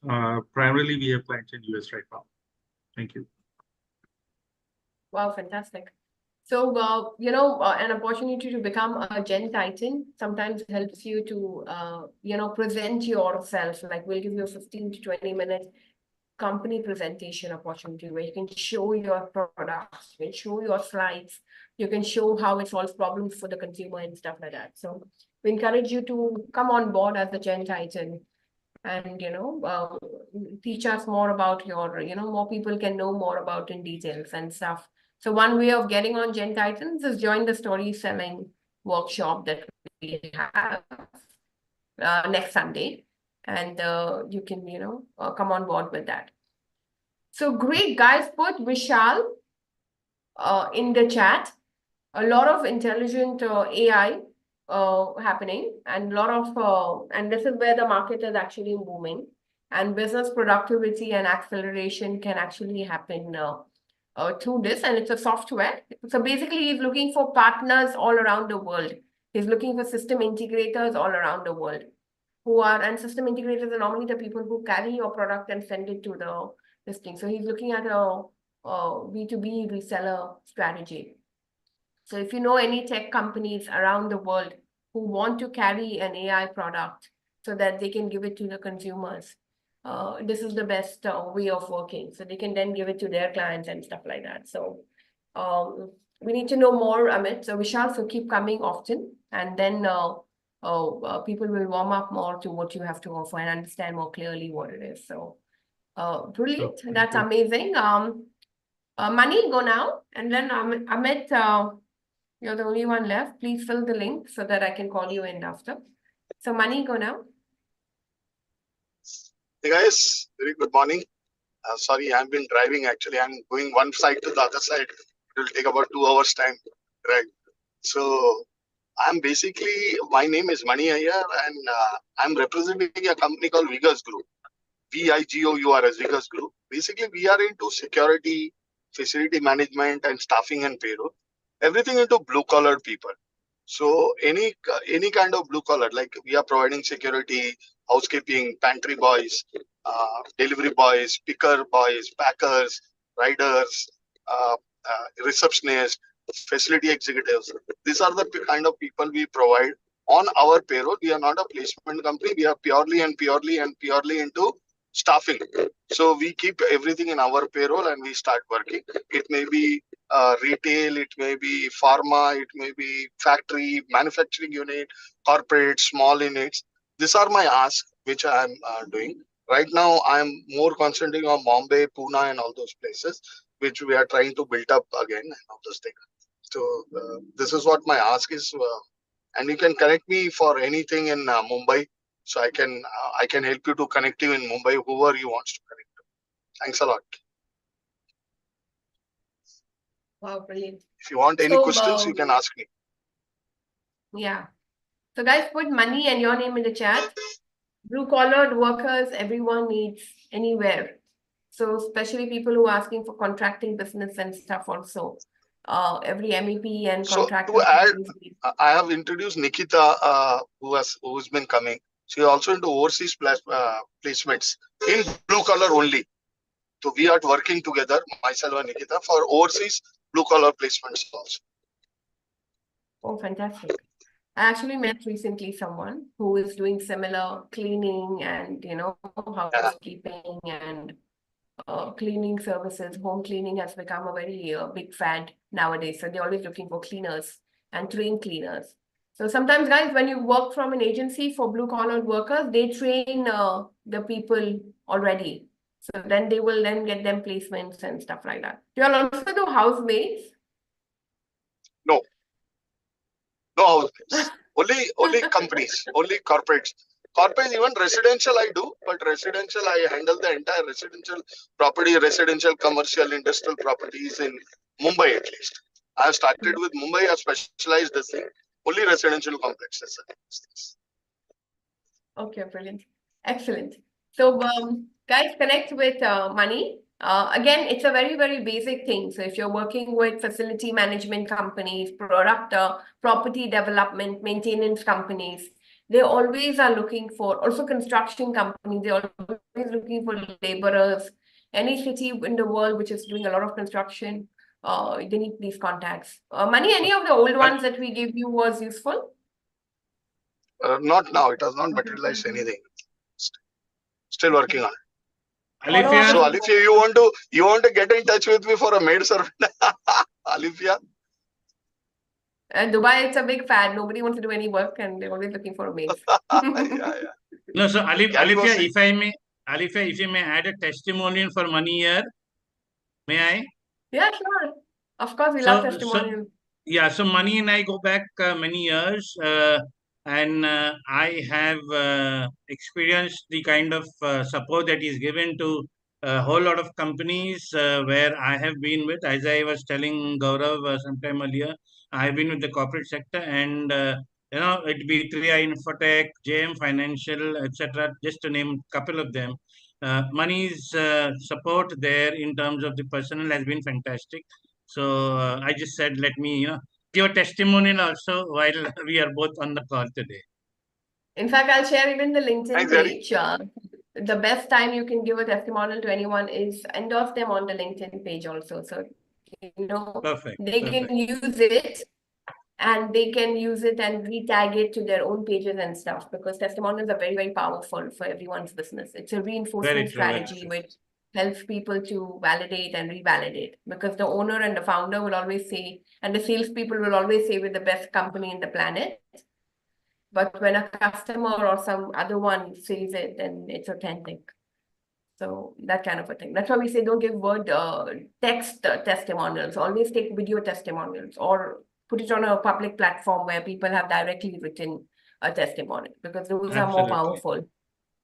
Primarily, we have clients in US right now. Thank you. Wow, fantastic. So, an opportunity to become a Gen Titan sometimes helps you to, present yourself. Like we'll give you a 15 to 20 minute company presentation opportunity where you can show your products, you can show your slides, you can show how it solves problems for the consumer and stuff like that. So we encourage you to come on board as the Gen Titan and, teach us more about your, more people can know more about in details and stuff. So one way of getting on Gen Titans is join the story selling workshop that we have next Sunday. And you can, come on board with that. So great, guys. Put Vishal in the chat. A lot of intelligent AI happening, and a lot of and this is where the market is actually booming, and business productivity and acceleration can actually happen through this, and it's a software. So basically, he's looking for partners all around the world. He's looking for system integrators all around the world. And system integrators are normally the people who carry your product and send it to the listing. So he's looking at a B2B reseller strategy. So if you know any tech companies around the world who want to carry an AI product so that they can give it to the consumers, this is the best way of working. So they can then give it to their clients and stuff like that. So we need to know more, Amit. So Vishal, so keep coming often, and then people will warm up more to what you have to offer and understand more clearly what it is. So brilliant. Sure. That's amazing. Mani, go now. And then Amit, you're the only one left. Please fill the link so that I can call you in after. So Mani, go now. Hey guys, very good morning. Sorry, I've been driving actually. I'm going one side to the other side. It will take about 2 hours time. Right. So my name is Mani Iyer, and I'm representing a company called Vigors Group. VIGOURS, Vigors Group. Basically, we are into security, facility management, and staffing and payroll. Everything into blue collar people. So any kind of blue collar, like we are providing security, housekeeping, pantry boys, delivery boys, picker boys, packers, riders, receptionists, facility executives. These are the kind of people we provide on our payroll. We are not a placement company. We are purely into staffing. So we keep everything in our payroll and we start working. It may be retail, it may be pharma, it may be factory, manufacturing unit, corporate, small units. These are my asks, which I am doing. Right now, I am more concentrating on Bombay, Pune, and all those places, which we are trying to build up again and all those things. So this is what my ask is. And you can connect me for anything in Mumbai. So I can help you to connect you in Mumbai, whoever you wants to connect to. Thanks a lot. Wow, brilliant. If you want any questions, you can ask me. Yeah. So guys, put Mani and your name in the chat. Blue collared workers, everyone needs anywhere. So especially people who are asking for contracting business and stuff also. Every MEP and contractor. So to add, I have introduced Nikita, who's been coming. She is also into overseas placements in blue collar only. So we are working together, myself and Nikita, for overseas blue collar placements also. Oh, fantastic. I actually met recently someone who is doing similar cleaning and, housekeeping and cleaning services. Home cleaning has become a very big fad nowadays. So they're always looking for cleaners and trained cleaners. So sometimes, guys, when you work from an agency for blue-collar workers, they train the people already. So then they will then get them placements and stuff like that. Do you also do housemaids? No. No housemaids. Only companies, only corporates. Corporate, even residential I do, but residential I handle the entire residential property, residential, commercial, industrial properties in Mumbai at least. I have started with Mumbai. I have specialized this thing, only residential complexes. Okay, brilliant. Excellent. So, guys, connect with money. Again, it's a very, very basic thing. So if you're working with facility management companies, product, property development, maintenance companies, they always are looking for, also construction companies, they're always looking for laborers. Any city in the world which is doing a lot of construction, they need these contacts. Money, any of the old ones that we gave you was useful? Not now. It has not materialized anything. Still working on it. Alifia? So Alifia, you want to get in touch with me for a maid servant? Alifia? Dubai, it's a big fad. Nobody wants to do any work and they're always looking for maids. Yeah. No, so Can you Alifia, see? Alifia, if you may add a testimonial for money here, may I? Yeah, sure. Of course, we love testimonials. Yeah, so Money and I go back many years, and I have experienced the kind of support that is given to a whole lot of companies where I have been with. As I was telling Gaurav sometime earlier, I have been with the corporate sector, and it be 3i Infotech, JM Financial, etc., just to name a couple of them. Money's support there in terms of the personnel has been fantastic. So I just said, let me give a testimonial also while we are both on the call today. In fact, I'll share even the LinkedIn Thanks, page. The best time you can give a testimonial to anyone is endorse them on the LinkedIn page also. So, Perfect. They can use it and they can use it and re-tag it to their own pages and stuff, because testimonials are very, very powerful for everyone's business. It's a reinforcement strategy which helps people to validate and revalidate, because the owner and the founder will always say, and the salespeople will always say, we're the best company in the planet. But when a customer or some other one says it, then it's authentic. So that kind of a thing. That's why we say don't give word text testimonials. Always take video testimonials or put it on a public platform where people have directly written a testimonial, because those are more powerful.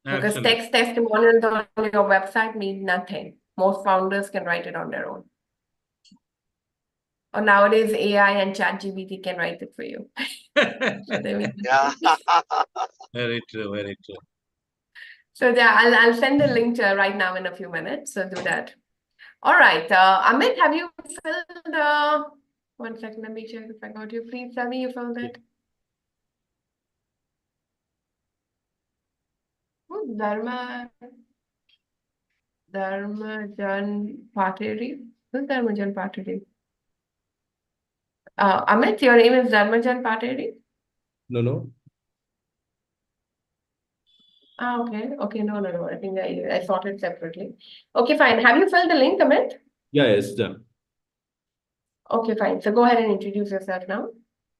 Because text testimonials on your website mean nothing. Most founders can write it on their own. Or nowadays, AI and ChatGPT can write it for you. Yeah. Very true, very true. So yeah, I'll send the link right now in a few minutes. So do that. All right, Amit, have you filled? 1 second, let me check if I got you. Please tell me you filled it. Dharmajan Pateri. Who's Dharmajan Pateri? Amit, your name is Dharmajan Pateri? No. Okay. No. I think I sorted separately. Okay, fine. Have you filled the link, Amit? Yeah, it's done. Okay, fine. So go ahead and introduce yourself now.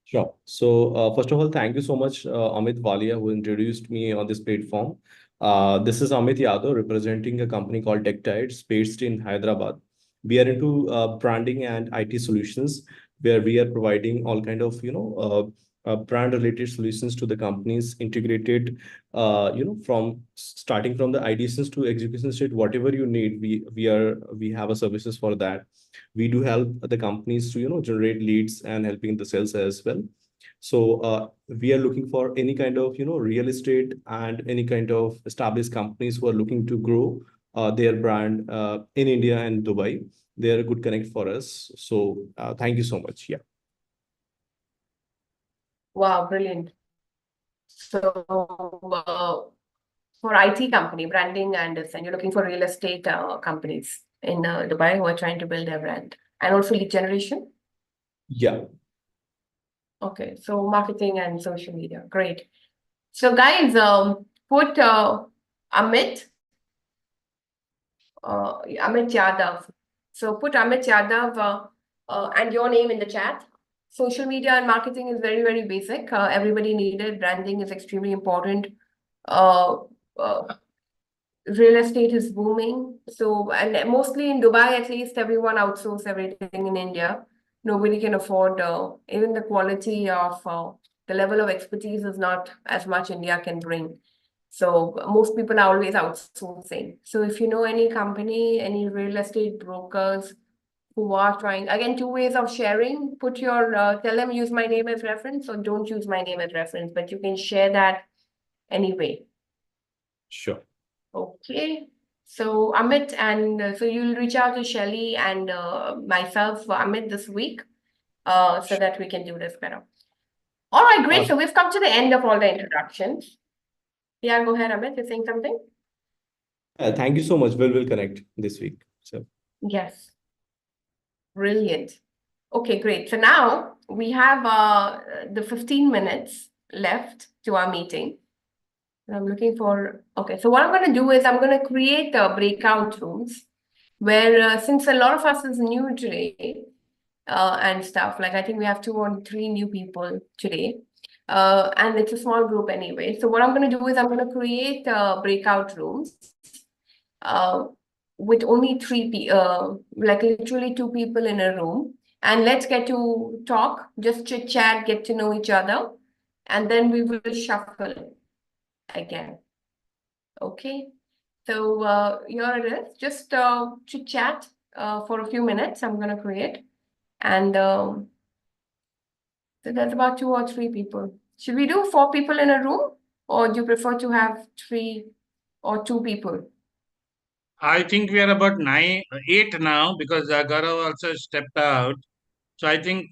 Sure. So first of all, thank you so much, Amit Walia, who introduced me on this platform. This is Amit Yadav, representing a company called TechTides, based in Hyderabad. We are into branding and IT solutions, where we are providing all kind of brand-related solutions to the companies, integrated, from starting from the ideations to execution state. Whatever you need, we have a services for that. We do help the companies to generate leads and helping the sales as well. So we are looking for any kind of real estate and any kind of established companies who are looking to grow their brand in India and Dubai. They are a good connect for us. So thank you so much. Yeah. Wow, brilliant. So for IT company, branding, and you're looking for real estate companies in Dubai who are trying to build their brand, and also lead generation? Yeah. Okay, so marketing and social media. Great. So guys, put Amit Yadav. So put Amit Yadav and your name in the chat. Social media and marketing is very, very basic. Everybody needed. Branding is extremely important. Real estate is booming. So, and mostly in Dubai, at least, everyone outsources everything in India. Nobody can afford, even the quality of the level of expertise is not as much India can bring. So most people are always outsourcing. So if you know any company, any real estate brokers who are trying, again, two ways of sharing, put your, tell them use my name as reference or don't use my name as reference, but you can share that anyway. Sure. Okay. So Amit, and so you'll reach out to Shelly and myself, Amit, this week, so that we can do this better. All right, great. So we've come to the end of all the introductions. Yeah, go ahead, Amit. You're saying something? Thank you so much. We'll connect this week. So Yes. Brilliant. Okay, great. So now we have the 15 minutes left to our meeting. I'm looking for, okay, so what I'm going to do is I'm going to create breakout rooms where since a lot of us is new today and stuff, like I think we have 2 or 3 new people today. And it's a small group anyway. So what I'm going to do is I'm going to create breakout rooms with only 3 people, like literally 2 people in a room. And let's get to talk, just chit chat, get to know each other. And then we will shuffle again. Okay. So here it is. Just chit chat for a few minutes. I'm going to create. And so that's about 2 or 3 people. Should we do 4 people in a room? Or do you prefer to have 3 or 2 people? I think we are about 8 now because Gaurav also stepped out. So I think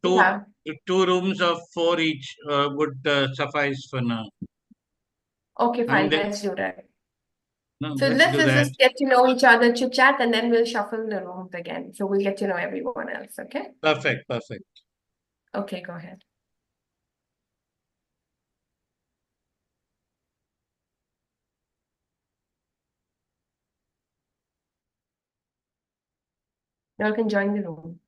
two rooms of 4 each would suffice for now. Okay, fine. And then, Let's do that. no, So let's do let's that. just get to know each other, chit chat, and then we'll shuffle the rooms again. So we'll get to know everyone else. Okay. Perfect. Perfect. Okay, go ahead. You all can join the room.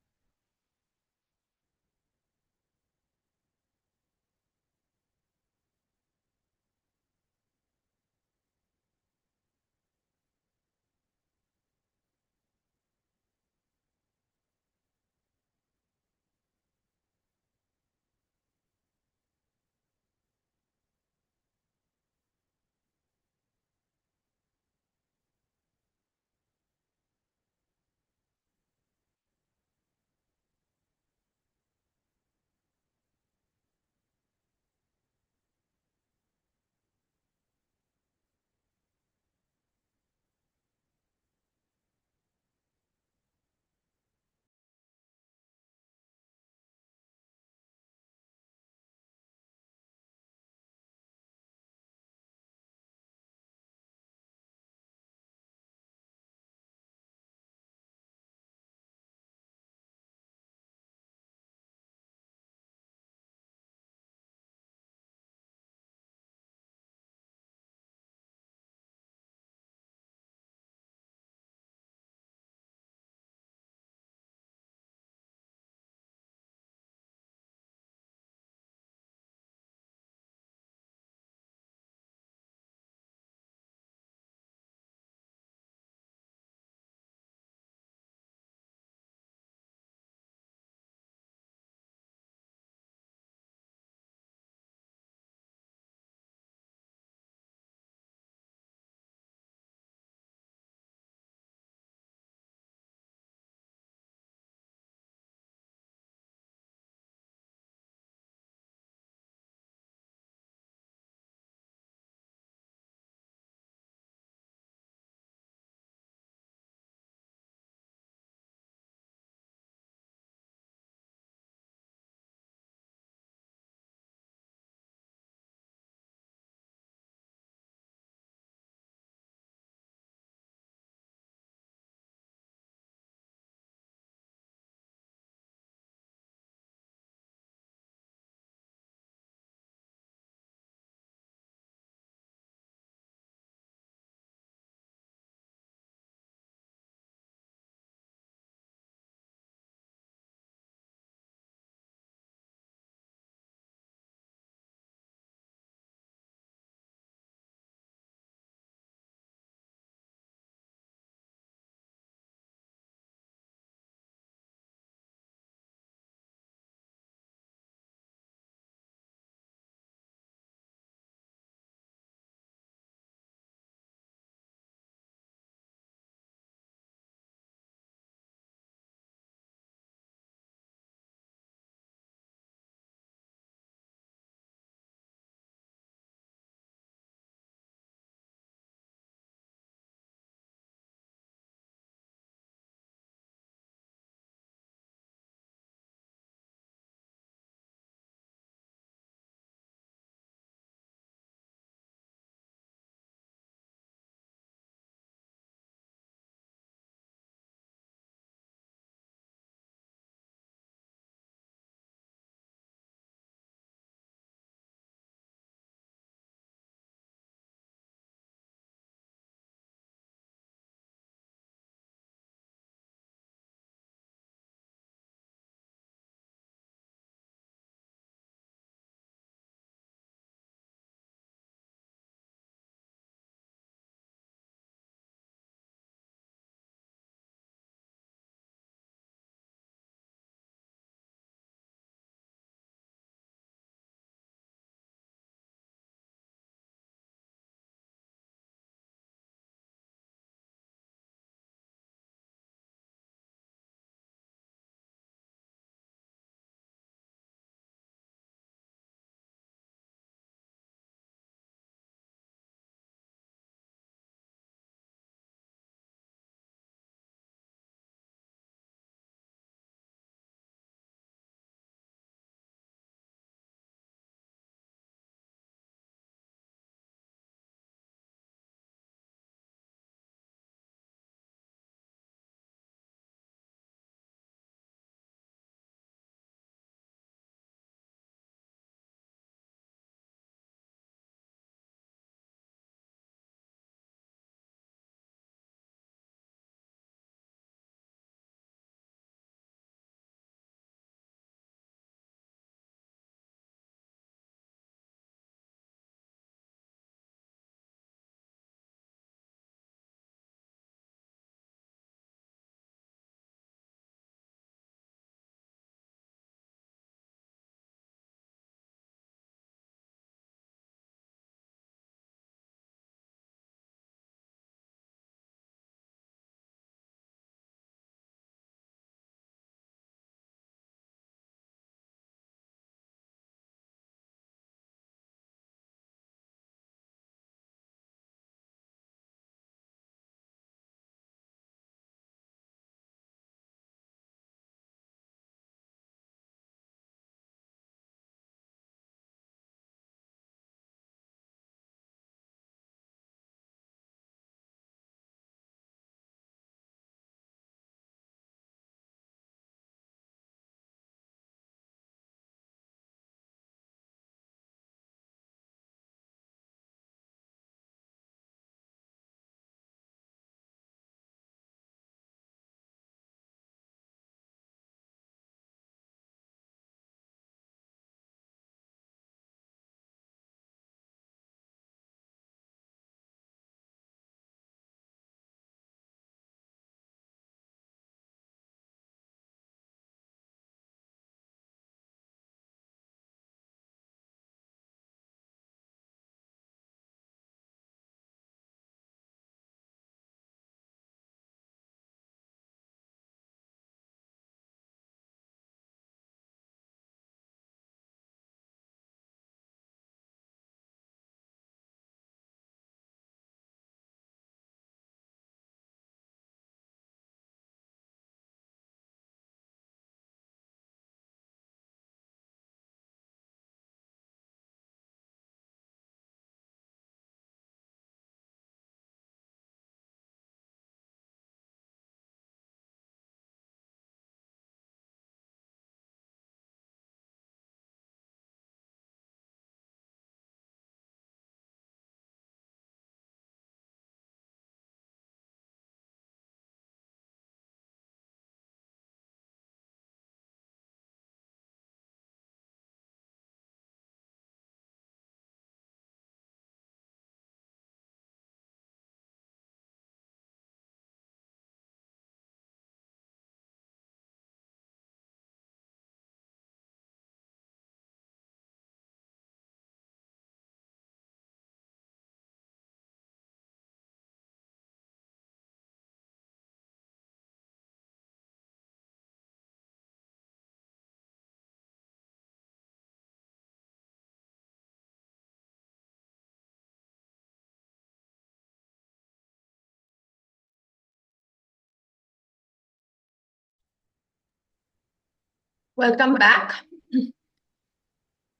Welcome back.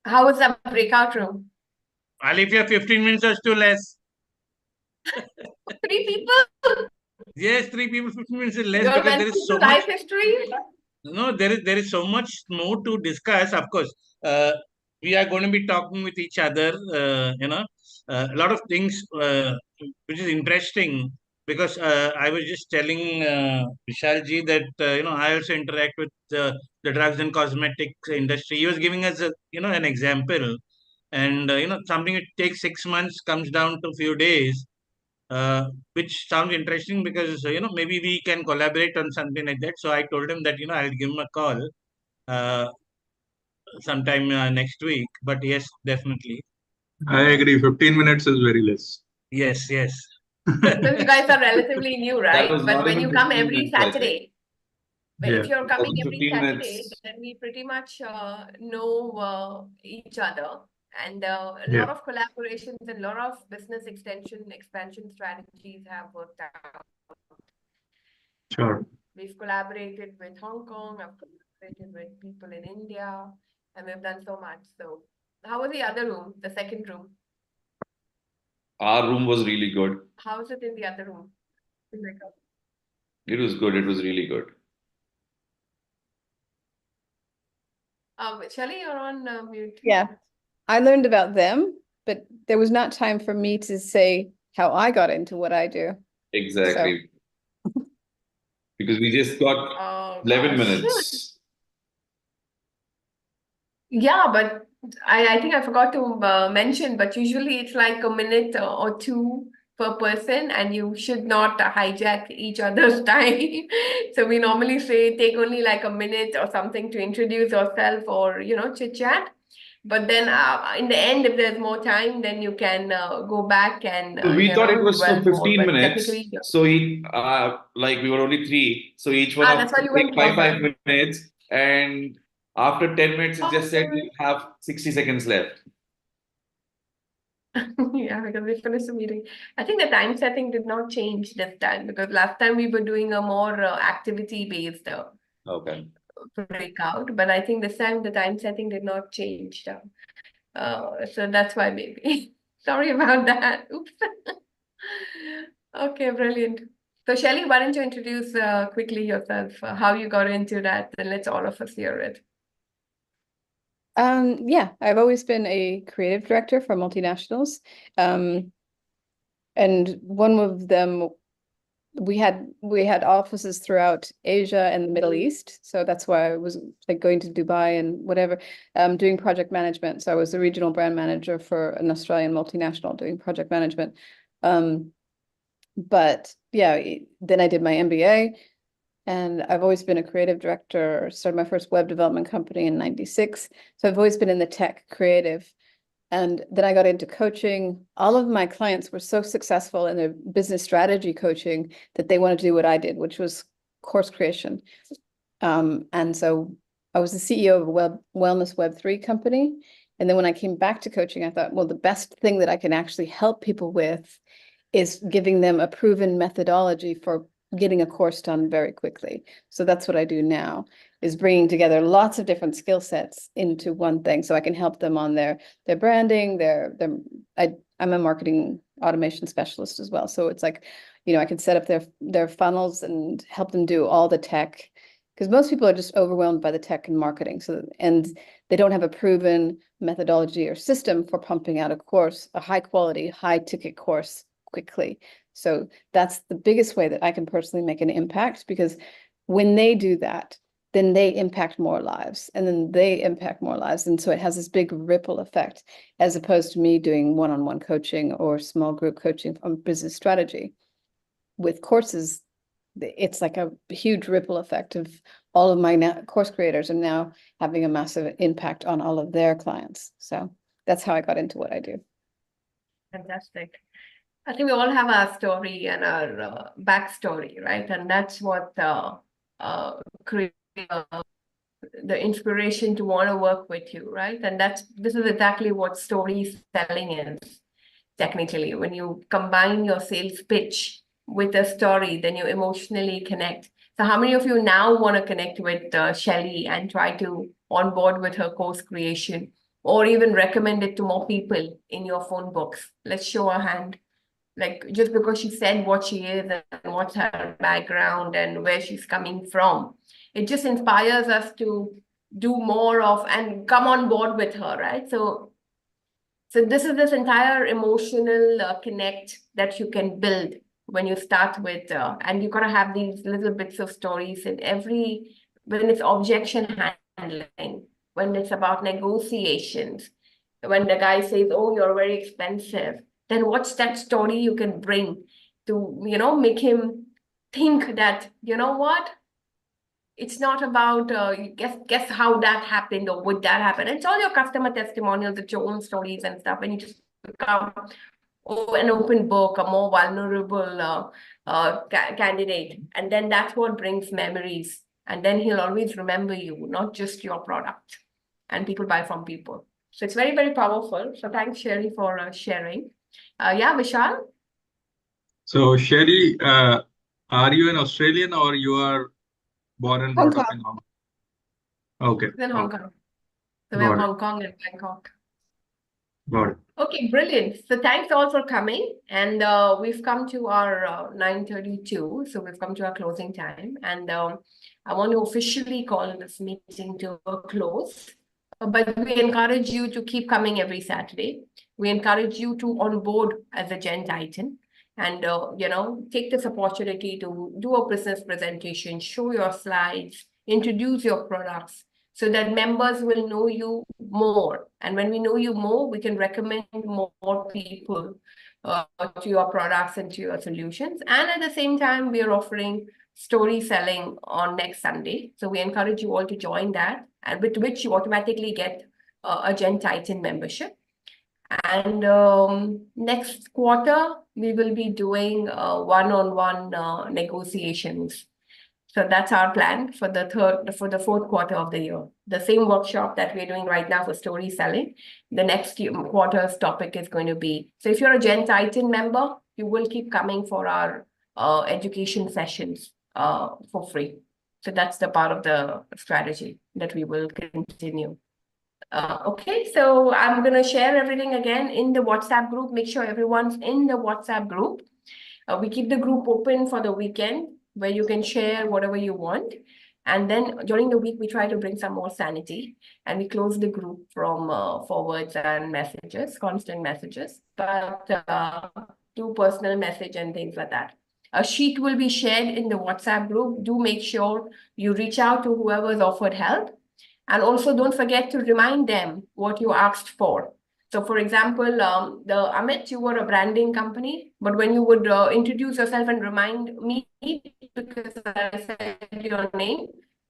How was the breakout room? Alifia, 15 minutes or too less. 3 people? Yes, 3 people, 15 minutes is less You all because went there is into so much. life history? No, there is so much more to discuss. Of course, we are going to be talking with each other. A lot of things which is interesting because I was just telling Vishalji that I also interact with the drugs and cosmetics industry. He was giving us an example, and something it takes 6 months comes down to few days. Which sounds interesting because maybe we can collaborate on something like that. So I told him that I'll give him a call uh, sometime next week. But yes, definitely. I agree. 15 minutes is very less. Yes, yes. Because you guys are relatively new, That right? was But not when you even come 15 every minutes, I think. Saturday, but Yeah. if you're It coming wasn't every 15 Saturday, minutes. then we pretty much know each other. And a Yeah. lot of collaborations and a lot of business expansion strategies have worked out. Sure. We've collaborated with Hong Kong, I've collaborated with people in India, and we've done so much. So how was the other room, the second room? Our room was really good. How is it in the other room? It was good. It was really good. Shelly, you're on mute. Yeah, I learned about them, but there was not time for me to say how I got into what I do. Exactly. Because we just got Oh, 11 gosh. minutes. Yeah, but I think I forgot to mention, but usually it's like a minute or two per person, and you should not hijack each other's time. So we normally say take only like a minute or something to introduce yourself or, chit chat. But then in the end, if there's more time, then you can go back and, So we thought it was for dwell more. 15 But minutes. technically, So like we were only 3. So each one of that's us why you take went 5 longer. minutes. And after 10 minutes, it just said we have 60 seconds left. Yeah, because we finished the meeting. I think the time setting did not change this time because last time we were doing a more activity-based Okay. breakout, but I think this time the time setting did not change. So that's why maybe. Sorry about that. Oops. Okay, brilliant. So Shelly, why don't you introduce quickly yourself, how you got into that, and let's all of us hear it. Yeah, I've always been a creative director for multinationals. And one of them, we had offices throughout Asia and the Middle East. So that's why I was like going to Dubai and whatever, doing project management. So I was the regional brand manager for an Australian multinational doing project management. But yeah, then I did my MBA. And I've always been a creative director, started my first web development company in 96. So I've always been in the tech creative. And then I got into coaching. All of my clients were so successful in their business strategy coaching that they wanted to do what I did, which was course creation. And so I was the CEO of a wellness Web3 company. And then when I came back to coaching, I thought, well, the best thing that I can actually help people with is giving them a proven methodology for getting a course done very quickly. So that's what I do now, is bringing together lots of different skill sets into one thing, so I can help them on their branding, I'm a marketing automation specialist as well. So it's like, I can set up their funnels and help them do all the tech, because most people are just overwhelmed by the tech and marketing. And they don't have a proven methodology or system for pumping out a course, a high quality, high ticket course quickly. So that's the biggest way that I can personally make an impact, because when they do that, then they impact more lives, and then they impact more lives. And so it has this big ripple effect, as opposed to me doing one-on-one coaching or small group coaching on business strategy. With courses, it's like a huge ripple effect of all of my course creators are now having a massive impact on all of their clients. So that's how I got into what I do. Fantastic. I think we all have our story and our backstory, right? And that's what creates the inspiration to want to work with you, right? And this is exactly what storytelling is, technically. When you combine your sales pitch with a story, then you emotionally connect. So how many of you now want to connect with Shelly and try to onboard with her course creation, or even recommend it to more people in your phone books? Let's show a hand. Like, just because she said what she is and what's her background and where she's coming from, it just inspires us to do more of and come on board with her, right? So this is this entire emotional connect that you can build when you start with, and you gotta have these little bits of stories in every, when it's objection handling, when it's about negotiations, when the guy says, oh, you're very expensive, then what's that story you can bring to, make him think that, you know what? It's not about guess how that happened or would that happen. It's all your customer testimonials, it's your own stories and stuff, and you just become an open book, a more vulnerable candidate, and then that's what brings memories. And then he'll always remember you, not just your product. And people buy from people. So it's very, very powerful. So thanks, Sherry, for sharing. Yeah, Vishal? So, Sherry, are you an Australian or you are born and brought up in Hong Kong? Okay. It's in Hong Kong. So we Got have it. Hong Kong and Bangkok. Got it. Okay, brilliant. So thanks all for coming. And we've come to our 9:32. So we've come to our closing time. And I want to officially call this meeting to a close. But we encourage you to keep coming every Saturday. We encourage you to onboard as a Gen Titan and, take this opportunity to do a business presentation, show your slides, introduce your products, so that members will know you more. And when we know you more, we can recommend more people to your products and to your solutions. And at the same time, we are offering story selling on next Sunday. So we encourage you all to join that, and with which you automatically get a Gen Titan membership. And next quarter, we will be doing one-on-one negotiations. So that's our plan for the fourth quarter of the year. The same workshop that we're doing right now for story selling, the next quarter's topic is going to be. So if you're a Gen Titan member, you will keep coming for our education sessions for free. So that's the part of the strategy that we will continue. Okay, so I'm going to share everything again in the WhatsApp group. Make sure everyone's in the WhatsApp group. We keep the group open for the weekend, where you can share whatever you want. And then during the week, we try to bring some more sanity, and we close the group from forwards and messages, constant messages, but do personal message and things like that. A sheet will be shared in the WhatsApp group. Do make sure you reach out to whoever's offered help. And also don't forget to remind them what you asked for. So for example, Amit, you were a branding company, but when you would introduce yourself and remind me, because I said your name,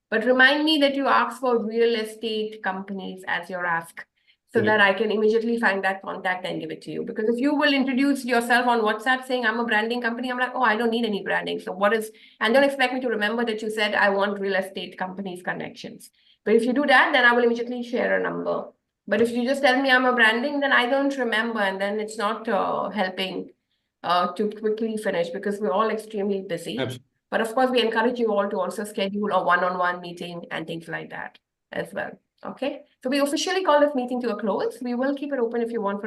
but remind me that you asked for real estate companies as your ask, so that I can immediately find that contact and give it to you. Because if you will introduce yourself on WhatsApp saying I'm a branding company, I'm like, oh, I don't need any branding. So and don't expect me to remember that you said I want real estate companies connections. But if you do that, then I will immediately share a number. But if you just tell me I'm a branding, then I don't remember, and then it's not helping to quickly finish, because we're all extremely busy. Absolutely. But of course, we encourage you all to also schedule a one-on-one meeting and things like that as well. Okay, so we officially call this meeting to a close. We will keep it open if you want for